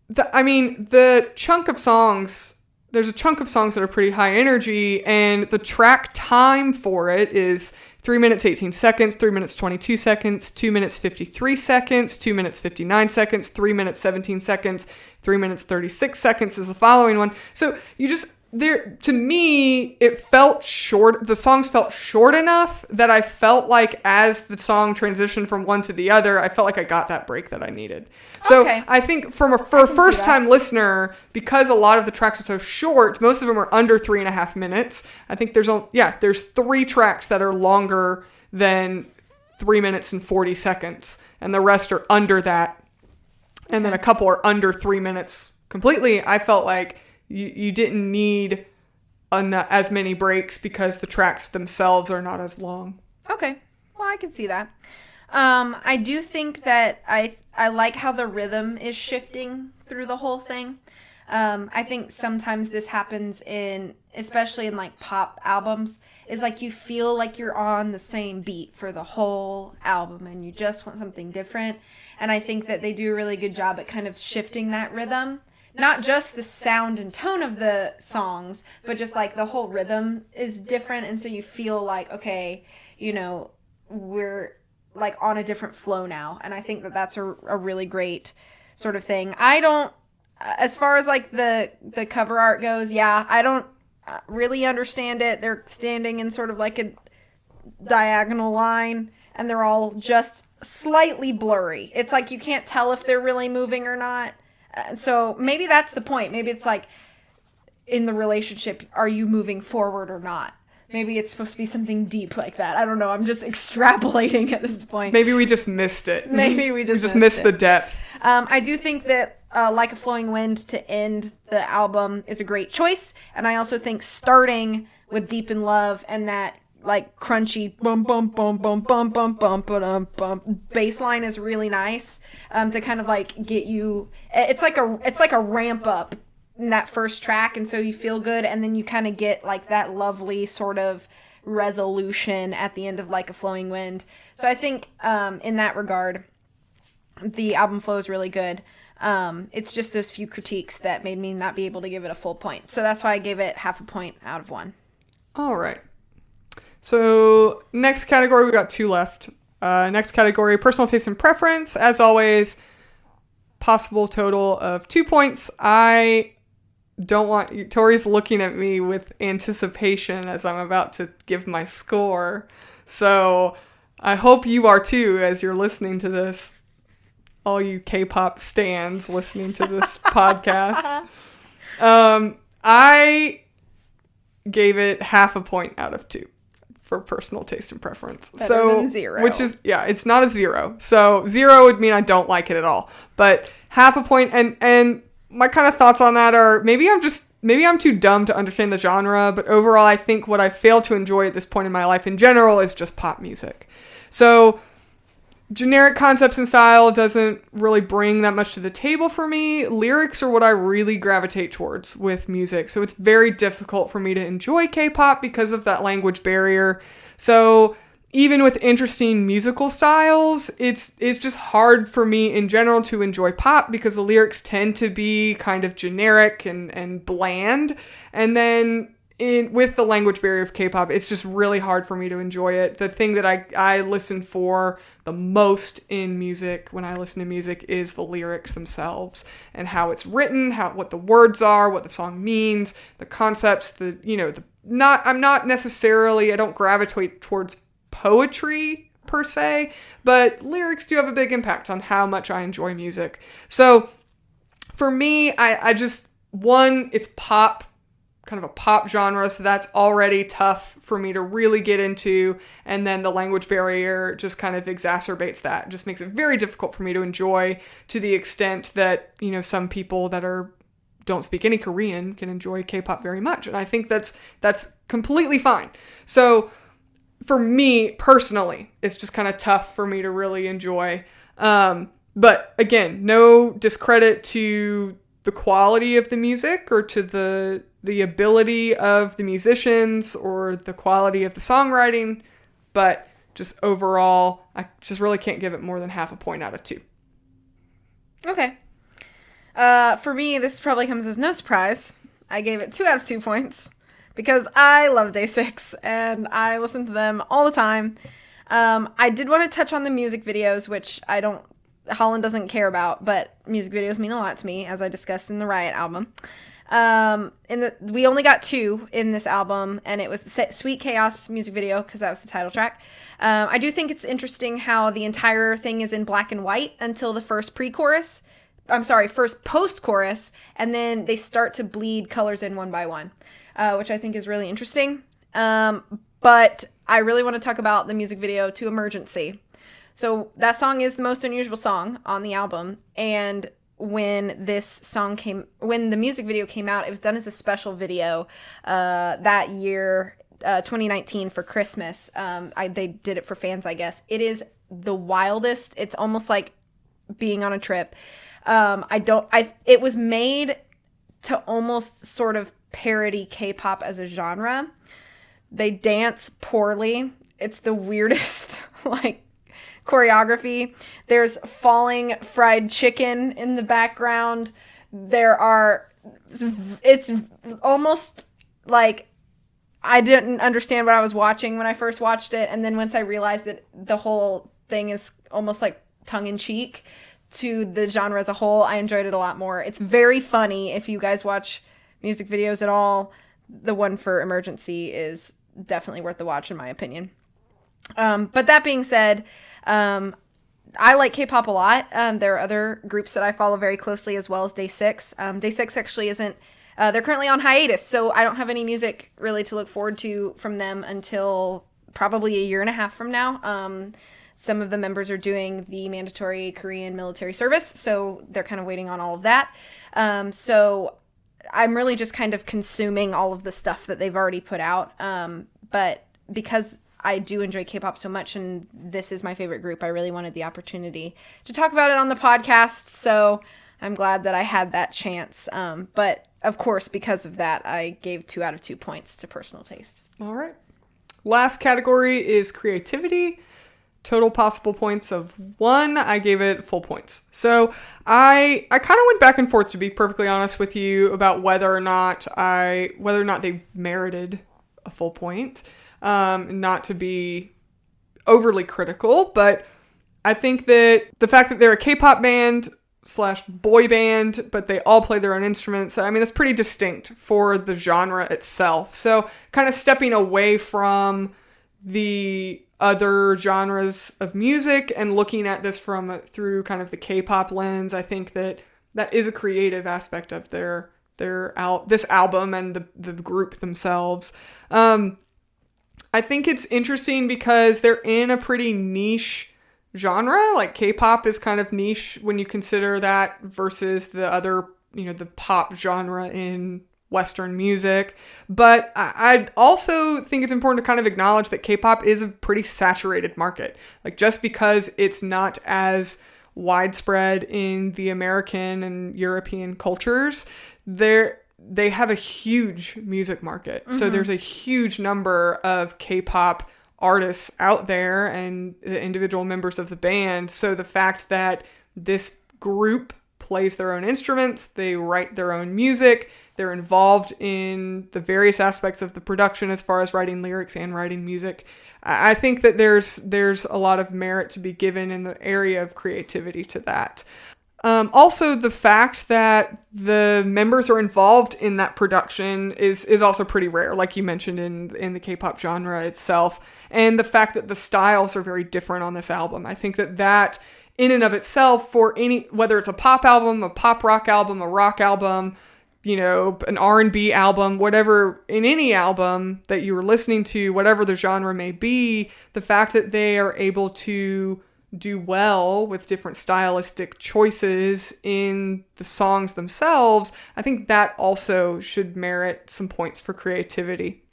[SPEAKER 2] the chunk of songs, there's a chunk of songs that are pretty high energy, and the track time for it is 3 minutes 18 seconds, 3 minutes 22 seconds, 2 minutes 53 seconds, 2 minutes 59 seconds, 3 minutes 17 seconds, 3 minutes 36 seconds is the following one. So to me, it felt short. The songs felt short enough that I felt like as the song transitioned from one to the other, I felt like I got that break that I needed. So I think for a first time listener, because a lot of the tracks are so short, most of them are under 3.5 minutes. I think there's 3 tracks that are longer than 3 minutes and 40 seconds, and the rest are under that. And then a couple are under 3 minutes completely. I felt like you didn't need as many breaks because the tracks themselves are not as long.
[SPEAKER 1] Okay. Well, I can see that. I do think that I like how the rhythm is shifting through the whole thing. I think sometimes this happens especially in like pop albums, is like you feel like you're on the same beat for the whole album and you just want something different. And I think that they do a really good job at kind of shifting that rhythm. Not just the sound and tone of the songs, but just like the whole rhythm is different. And so you feel like, okay, we're like on a different flow now. And I think that that's a really great sort of thing. As far as like the cover art goes, I don't really understand it. They're standing in sort of like a diagonal line and they're all just slightly blurry. It's like you can't tell if they're really moving or not. So maybe that's the point. Maybe it's like in the relationship, are you moving forward or not? Maybe it's supposed to be something deep like that. I don't know. I'm just extrapolating at this point.
[SPEAKER 2] Maybe we just missed it.
[SPEAKER 1] Maybe we just
[SPEAKER 2] missed the depth.
[SPEAKER 1] I do think that Like a Flowing Wind to end the album is a great choice. And I also think starting with Deep in Love and that like crunchy bum bum bum bum bum bum bum bum bum bass line is really nice to kind of like get you. It's like a ramp up in that first track, and so you feel good, and then you kind of get like that lovely sort of resolution at the end of Like a Flowing Wind. So I think in that regard, the album flow is really good. It's just those few critiques that made me not be able to give it a full point. So that's why I gave it 0.5 point out of 1.
[SPEAKER 2] All right. So next category, we got 2 left. Next category, personal taste and preference. As always, possible total of 2 points. I don't want... Tori's looking at me with anticipation as I'm about to give my score. So I hope you are too as you're listening to this. All you K-pop stans listening to this podcast. I gave it 0.5 point out of 2. For personal taste and preference.
[SPEAKER 1] Better than 0.
[SPEAKER 2] Which is, it's not a 0. So 0 would mean I don't like it at all. But 0.5 point, and my kind of thoughts on that are, maybe I'm too dumb to understand the genre, but overall I think what I fail to enjoy at this point in my life in general is just pop music. So generic concepts and style doesn't really bring that much to the table for me. Lyrics are what I really gravitate towards with music. So it's very difficult for me to enjoy K-pop because of that language barrier. So even with interesting musical styles, it's just hard for me in general to enjoy pop because the lyrics tend to be kind of generic and bland. And then with the language barrier of K-pop, it's just really hard for me to enjoy it. The thing that I listen for the most in music when I listen to music is the lyrics themselves and how it's written, what the words are, what the song means, the concepts, I don't gravitate towards poetry per se, but lyrics do have a big impact on how much I enjoy music. So for me, it's pop, kind of a pop genre, so that's already tough for me to really get into, and then the language barrier just kind of exacerbates that. It just makes it very difficult for me to enjoy to the extent that, some people that don't speak any Korean can enjoy K-pop very much, and I think that's completely fine. So for me personally, it's just kind of tough for me to really enjoy. But again, no discredit to the quality of the music or to the ability of the musicians or the quality of the songwriting, but just overall, I just really can't give it more than 0.5 point out of 2.
[SPEAKER 1] Okay. For me, this probably comes as no surprise. I gave it 2 out of 2 points because I love Day6 and I listen to them all the time. I did want to touch on the music videos, which Holland doesn't care about, but music videos mean a lot to me, as I discussed in the Riot album. We only got 2 in this album, and it was the Sweet Chaos music video, because that was the title track. I do think it's interesting how the entire thing is in black and white until the first pre-chorus. First post-chorus, and then they start to bleed colors in one by one, which I think is really interesting. But I really want to talk about the music video to Emergency. So that song is the most unusual song on the album, and when the music video came out, it was done as a special video that year, 2019, for Christmas. They did it for fans, I guess. It is the wildest. It's almost like being on a trip. It was made to almost sort of parody K-pop as a genre. They dance poorly. It's the weirdest, choreography. There's falling fried chicken in the background. It's almost like I didn't understand what I was watching when I first watched it. And then once I realized that the whole thing is almost like tongue-in-cheek to the genre as a whole, I enjoyed it a lot more. It's very funny. If you guys watch music videos at all, the one for Emergency is definitely worth the watch, in my opinion. But that being said, I like K-pop a lot. There are other groups that I follow very closely, as well as Day6. Day6 actually isn't, they're currently on hiatus, so I don't have any music really to look forward to from them until probably a year and a half from now. Some of the members are doing the mandatory Korean military service, so they're kind of waiting on all of that. So I'm really just kind of consuming all of the stuff that they've already put out. But because I do enjoy K-pop so much, and this is my favorite group, I really wanted the opportunity to talk about it on the podcast, so I'm glad that I had that chance. But, of course, because of that, I gave 2 out of 2 points to personal taste.
[SPEAKER 2] All right. Last category is creativity. Total possible points of 1. I gave it full points. So I kind of went back and forth, to be perfectly honest with you, about whether or not they merited a full point. Not to be overly critical, but I think that the fact that they're a K-pop band / boy band, but they all play their own instruments, I mean, it's pretty distinct for the genre itself. So kind of stepping away from the other genres of music and looking at this through kind of the K-pop lens, I think that is a creative aspect of this album and the group themselves. I think it's interesting because they're in a pretty niche genre. Like K-pop is kind of niche when you consider that versus the other, the pop genre in Western music. But I also think it's important to kind of acknowledge that K-pop is a pretty saturated market. Like just because it's not as widespread in the American and European cultures, they have a huge music market. Mm-hmm. So there's a huge number of K-pop artists out there and the individual members of the band. So the fact that this group plays their own instruments, they write their own music, they're involved in the various aspects of the production as far as writing lyrics and writing music. I think that there's a lot of merit to be given in the area of creativity to that. Also, the fact that the members are involved in that production is also pretty rare, like you mentioned in the K-pop genre itself. And the fact that the styles are very different on this album. I think that in and of itself, for whether it's a pop album, a pop rock album, a rock album, an R&B album, whatever, in any album that you were listening to, whatever the genre may be, the fact that they are able to do well with different stylistic choices in the songs themselves, I think that also should merit some points for creativity.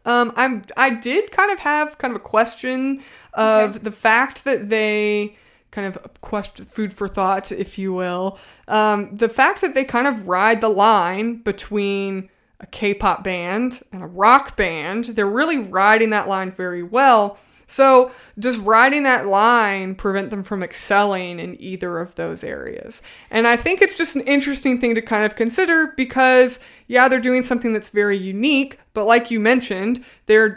[SPEAKER 2] I did kind of have a question of the fact that they kind of food for thought, if you will. The fact that they kind of ride the line between a K-pop band and a rock band, they're really riding that line very well. So does riding that line prevent them from excelling in either of those areas? And I think it's just an interesting thing to kind of consider because, yeah, they're doing something that's very unique, but like you mentioned, they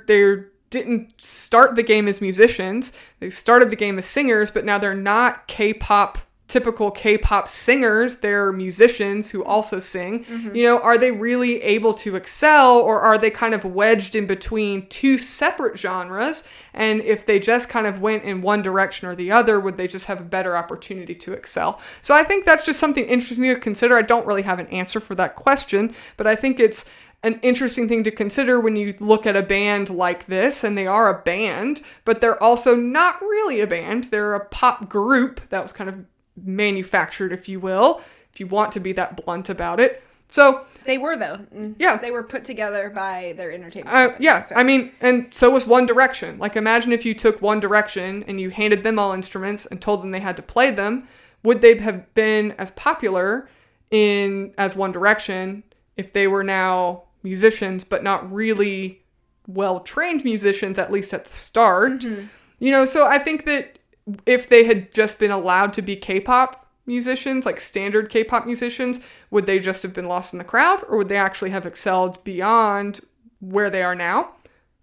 [SPEAKER 2] didn't start the game as musicians. They started the game as singers, but now they're not K-pop typical K-pop singers, they're musicians who also sing, you know, are they really able to excel, or are they kind of wedged in between two separate genres? And if they just kind of went in one direction or the other, would they just have a better opportunity to excel? So I think that's just something interesting to consider. I don't really have an answer for that question, but I think it's an interesting thing to consider when you look at a band like this, and they are a band, but they're also not really a band. They're a pop group that was kind of manufactured, if you will, if you want to be that blunt about it. So
[SPEAKER 1] they were, though.
[SPEAKER 2] Yeah.
[SPEAKER 1] They were put together by their entertainment company.
[SPEAKER 2] Yeah. So. I mean, and so was One Direction. Like, imagine if you took One Direction and you handed them all instruments and told them they had to play them. Would they have been as popular as One Direction if they were now musicians, but not really well-trained musicians, at least at the start? You know, so I think that if they had just been allowed to be K-pop musicians, like standard K-pop musicians, would they just have been lost in the crowd, or would they actually have excelled beyond where they are now?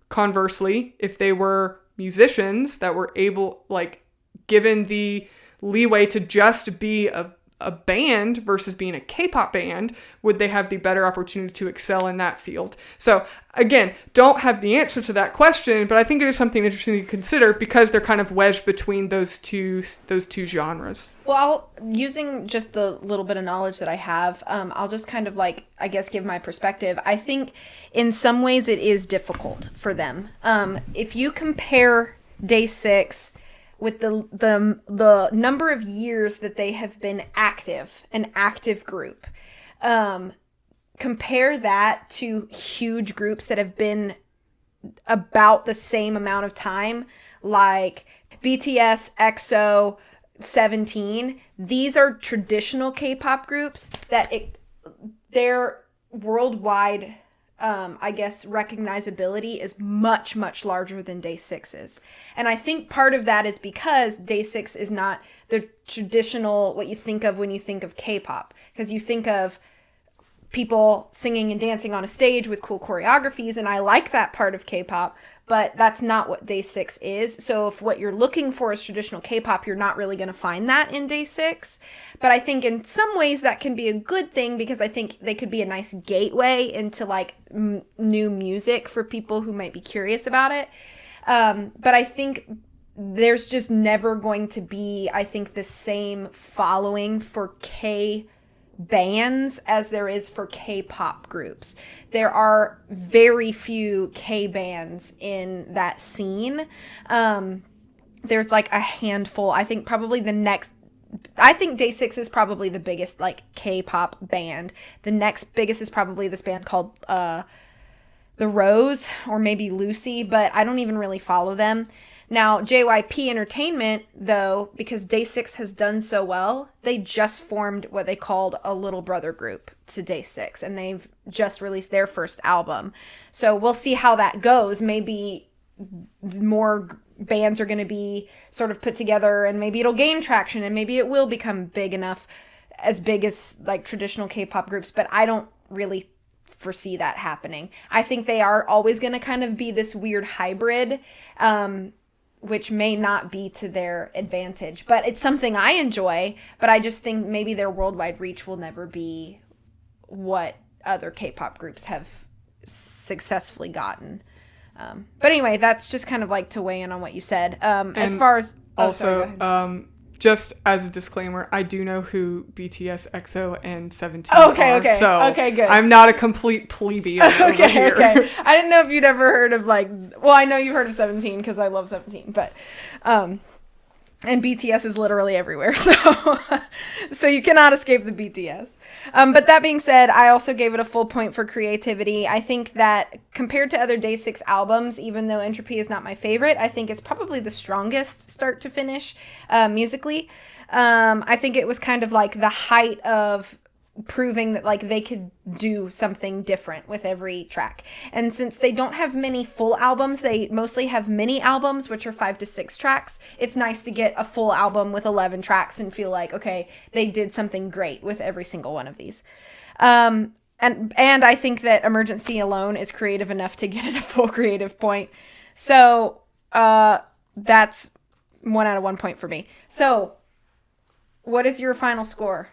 [SPEAKER 2] Conversely, if they were musicians that were able, like, given the leeway to just be a band versus being a K-pop band, would they have the better opportunity to excel in that field? So again, don't have the answer to that question, but I think it is something interesting to consider because they're kind of wedged between those two genres.
[SPEAKER 1] Well, using just the little bit of knowledge that I have, I'll just kind of, like, I guess, give my perspective. I think in some ways it is difficult for them. If you compare Day6 with the number of years that they have been an active group, compare that to huge groups that have been about the same amount of time, like BTS, EXO, 17. These are traditional K-pop groups that their worldwide, I guess, recognizability is much, much larger than Day6's. And I think part of that is because Day6 is not the traditional, what you think of when you think of K-pop. Because you think of people singing and dancing on a stage with cool choreographies, and I like that part of K-pop, but that's not what Day6 is. So if what you're looking for is traditional K-pop, you're not really going to find that in Day6. But I think in some ways that can be a good thing, because I think they could be a nice gateway into, like, new music for people who might be curious about it. But I think there's just never going to be, I think, the same following for K-bands as there is for K-pop groups. There are very few K-bands in that scene. There's, like, a handful. I think Day6 is probably the biggest, like, K-pop band. The next biggest is probably this band called The Rose, or maybe Lucy, but I don't even really follow them. Now, JYP Entertainment, though, because Day6 has done so well, they just formed what they called a little brother group to Day6, and they've just released their first album. So we'll see how that goes. Maybe more bands are going to be sort of put together, and maybe it'll gain traction, and maybe it will become big enough, as big as, like, traditional K-pop groups, but I don't really foresee that happening. I think they are always going to kind of be this weird hybrid, which may not be to their advantage, but it's something I enjoy. But I just think maybe their worldwide reach will never be what other K-pop groups have successfully gotten. But anyway, that's just kind of like to weigh in on what you said. As far as
[SPEAKER 2] just as a disclaimer, I do know who BTS, EXO, and 17
[SPEAKER 1] okay,
[SPEAKER 2] are.
[SPEAKER 1] Okay,
[SPEAKER 2] so
[SPEAKER 1] okay, good.
[SPEAKER 2] I'm not a complete plebeian over here.
[SPEAKER 1] Okay. I didn't know if you'd ever heard of, like, well, I know you've heard of 17 because I love 17, but, and BTS is literally everywhere, so you cannot escape the BTS. But that being said, I also gave it a full point for creativity. I think that compared to other Day6 albums, even though Entropy is not my favorite, I think it's probably the strongest start to finish musically. I think it was kind of like the height of proving that, like, they could do something different with every track. And since they don't have many full albums, they mostly have mini albums, which are 5 to 6 tracks. It's nice to get a full album with 11 tracks and feel like, okay, they did something great with every single one of these. And I think that Emergency alone is creative enough to get it a full creative point. So that's 1 out of 1 point for me. So What is your final score?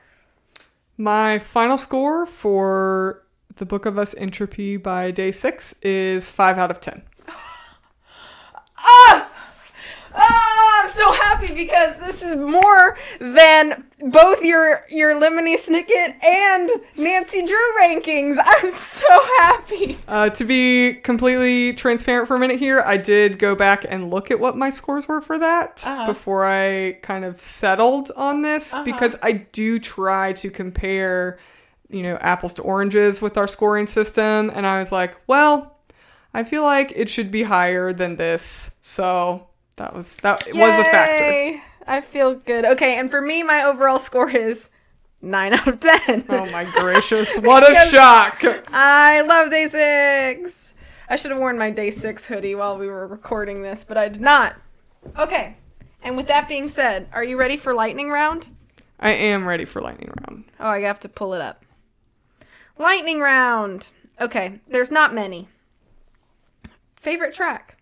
[SPEAKER 2] My final score for The Book of Us Entropy by Day6 is 5 out of 10.
[SPEAKER 1] Ah! Ah! I'm so happy because this is more than both your Lemony Snicket and Nancy Drew rankings. I'm so happy.
[SPEAKER 2] To be completely transparent for a minute here, I did go back and look at what my scores were for that before I kind of settled on this because I do try to compare, apples to oranges with our scoring system. And I was like, well, I feel like it should be higher than this. So that was a factor.
[SPEAKER 1] I feel good. Okay, and for me, my overall score is 9 out of 10.
[SPEAKER 2] Oh my gracious, what a shock.
[SPEAKER 1] I love Day6. I should have worn my Day6 hoodie while we were recording this, but I did not. Okay, and with that being said, are you ready for lightning round?
[SPEAKER 2] I am ready for lightning round.
[SPEAKER 1] Oh, I have to pull it up. Lightning round. Okay, there's not many. Favorite track?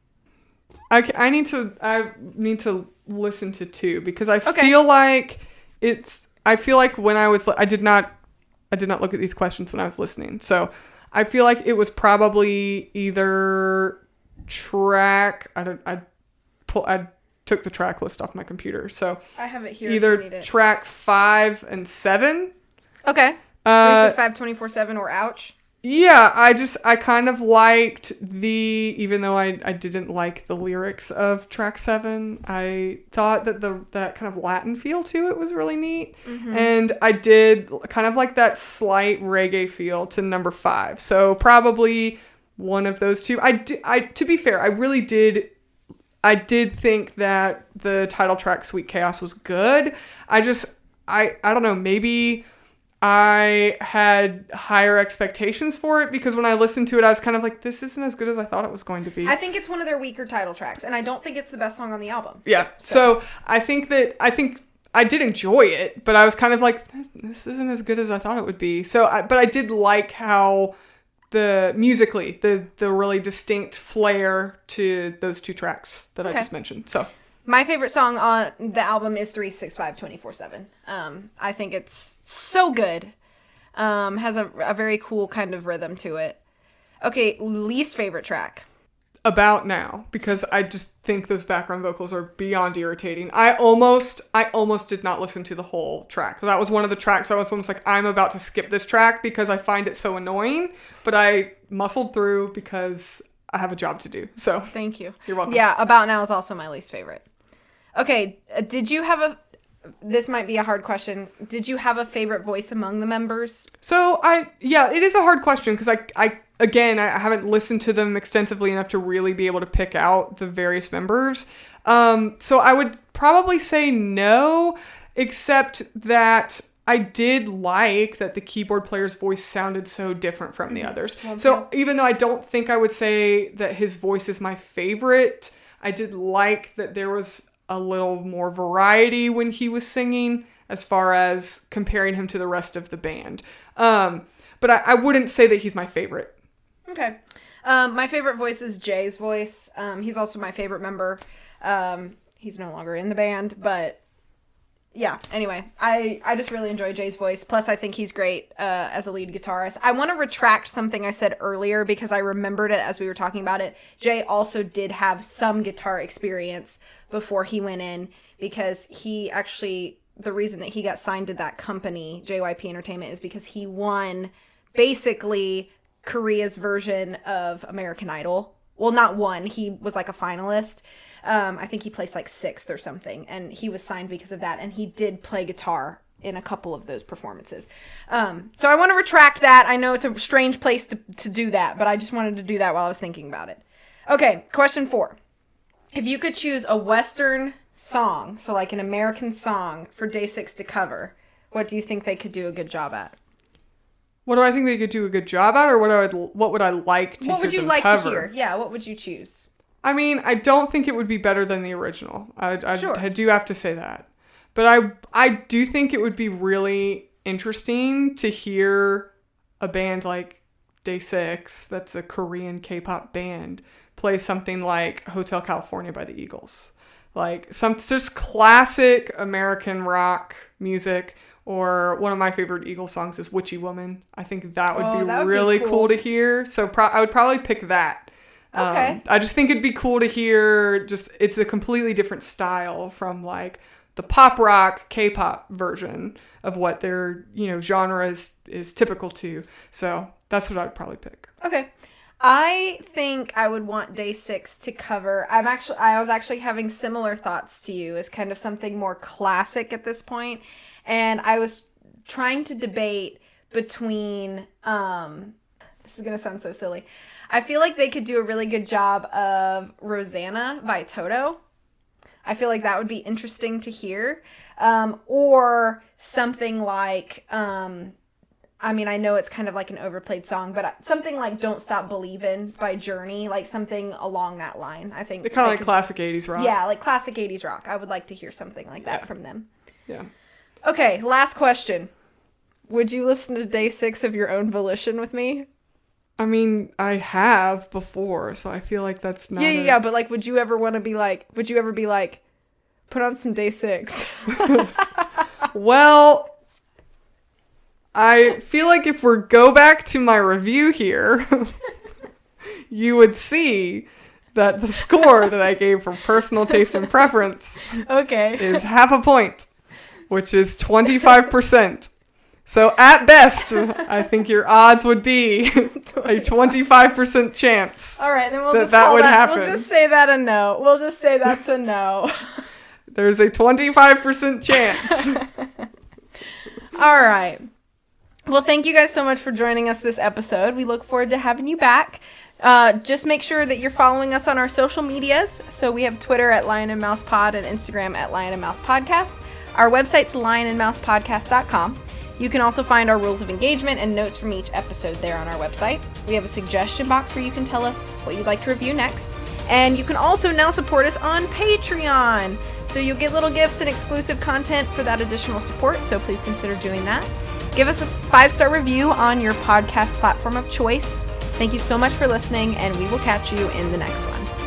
[SPEAKER 2] I need to listen to 2 because I feel like when I did not look at these questions when I was listening. So I feel like it was probably either track. I took the track list off my computer. So
[SPEAKER 1] I have it here.
[SPEAKER 2] Either
[SPEAKER 1] if you need it.
[SPEAKER 2] track 5 and 7.
[SPEAKER 1] Okay. 365 24/7 or ouch.
[SPEAKER 2] Yeah, I kind of liked even though I didn't like the lyrics of track 7, I thought that that kind of Latin feel to it was really neat. Mm-hmm. And I did kind of like that slight reggae feel to number 5. So probably one of those two. To be fair, I did think that the title track Sweet Chaos was good. I don't know, maybe I had higher expectations for it because when I listened to it, I was kind of like, this isn't as good as I thought it was going to be.
[SPEAKER 1] I think it's one of their weaker title tracks, and I don't think it's the best song on the album.
[SPEAKER 2] Yeah. So I think I did enjoy it, but I was kind of like, this isn't as good as I thought it would be. But I did like how musically, the really distinct flair to those 2 tracks that I just mentioned. So
[SPEAKER 1] my favorite song on the album is 365 24/7. I think it's so good. Has a very cool kind of rhythm to it. Okay, least favorite track.
[SPEAKER 2] About Now, because I just think those background vocals are beyond irritating. I almost did not listen to the whole track. That was one of the tracks I was almost like, I'm about to skip this track because I find it so annoying, but I muscled through because I have a job to do. So
[SPEAKER 1] thank you.
[SPEAKER 2] You're welcome.
[SPEAKER 1] Yeah, About Now is also my least favorite. Okay, did you have this might be a hard question. Did you have a favorite voice among the members?
[SPEAKER 2] So it is a hard question because I haven't listened to them extensively enough to really be able to pick out the various members. So I would probably say no, except that I did like that the keyboard player's voice sounded so different from the others. Okay. So even though I don't think I would say that his voice is my favorite, I did like that there was a little more variety when he was singing as far as comparing him to the rest of the band. But I wouldn't say that he's my favorite.
[SPEAKER 1] Okay. My favorite voice is Jay's voice. He's also my favorite member. He's no longer in the band, but yeah, anyway, I just really enjoy Jay's voice. Plus, I think he's great as a lead guitarist. I want to retract something I said earlier because I remembered it as we were talking about it. Jay also did have some guitar experience before he went in because the reason that he got signed to that company, JYP Entertainment, is because he won basically Korea's version of American Idol. Well, not won. He was like a finalist. I think he placed like 6th or something, and he was signed because of that, and he did play guitar in a couple of those performances. So I want to retract that. I know it's a strange place to do that, but I just wanted to do that while I was thinking about it. Okay, question 4. If you could choose a Western song, so like an American song for Day6 to cover, what do you think they could do a good job at?
[SPEAKER 2] What do I think they could do a good job at, or what would I like to hear them cover?
[SPEAKER 1] What would you like to hear? Yeah, what would you choose?
[SPEAKER 2] I mean, I don't think it would be better than the original. I do have to say that. But I do think it would be really interesting to hear a band like Day6, that's a Korean K-pop band, play something like Hotel California by the Eagles. like some just classic American rock music. Or one of my favorite Eagles songs is Witchy Woman. I think that would be really cool to hear. So I would probably pick that.
[SPEAKER 1] Okay.
[SPEAKER 2] I just think it'd be cool to hear it's a completely different style from like the pop rock K-pop version of what their, genre is typical to. So that's what I'd probably pick.
[SPEAKER 1] Okay. I think I would want Day6 to cover. I was actually having similar thoughts to you as kind of something more classic at this point. And I was trying to debate between, this is going to sound so silly. I feel like they could do a really good job of Rosanna by Toto. I feel like that would be interesting to hear. Or something like, I know it's kind of like an overplayed song, but something like Don't Stop Believin' by Journey, like something along that line. I think.
[SPEAKER 2] They're kind of like classic 80s rock.
[SPEAKER 1] Yeah, like classic 80s rock. I would like to hear something like that from them.
[SPEAKER 2] Yeah.
[SPEAKER 1] Okay, last question. Would you listen to Day6 of your own volition with me?
[SPEAKER 2] I have before, so I feel like that's not.
[SPEAKER 1] Yeah, but like, would you ever be like, put on some Day6?
[SPEAKER 2] Well, I feel like if we go back to my review here, you would see that the score that I gave for personal taste and preference is half a point, which is 25%. So at best, I think your odds would be a 25% chance.
[SPEAKER 1] All right, then
[SPEAKER 2] that would happen.
[SPEAKER 1] We'll just say that a no. We'll just say that's a no.
[SPEAKER 2] There's a 25% chance.
[SPEAKER 1] All right. Well, thank you guys so much for joining us this episode. We look forward to having you back. Just make sure that you're following us on our social medias. So we have Twitter at Lion and Mouse Pod and Instagram at Lion and Mouse Podcast. Our website's lionandmousepodcast.com. You can also find our rules of engagement and notes from each episode there on our website. We have a suggestion box where you can tell us what you'd like to review next. And you can also now support us on Patreon. So you'll get little gifts and exclusive content for that additional support. So please consider doing that. Give us a 5-star review on your podcast platform of choice. Thank you so much for listening, and we will catch you in the next one.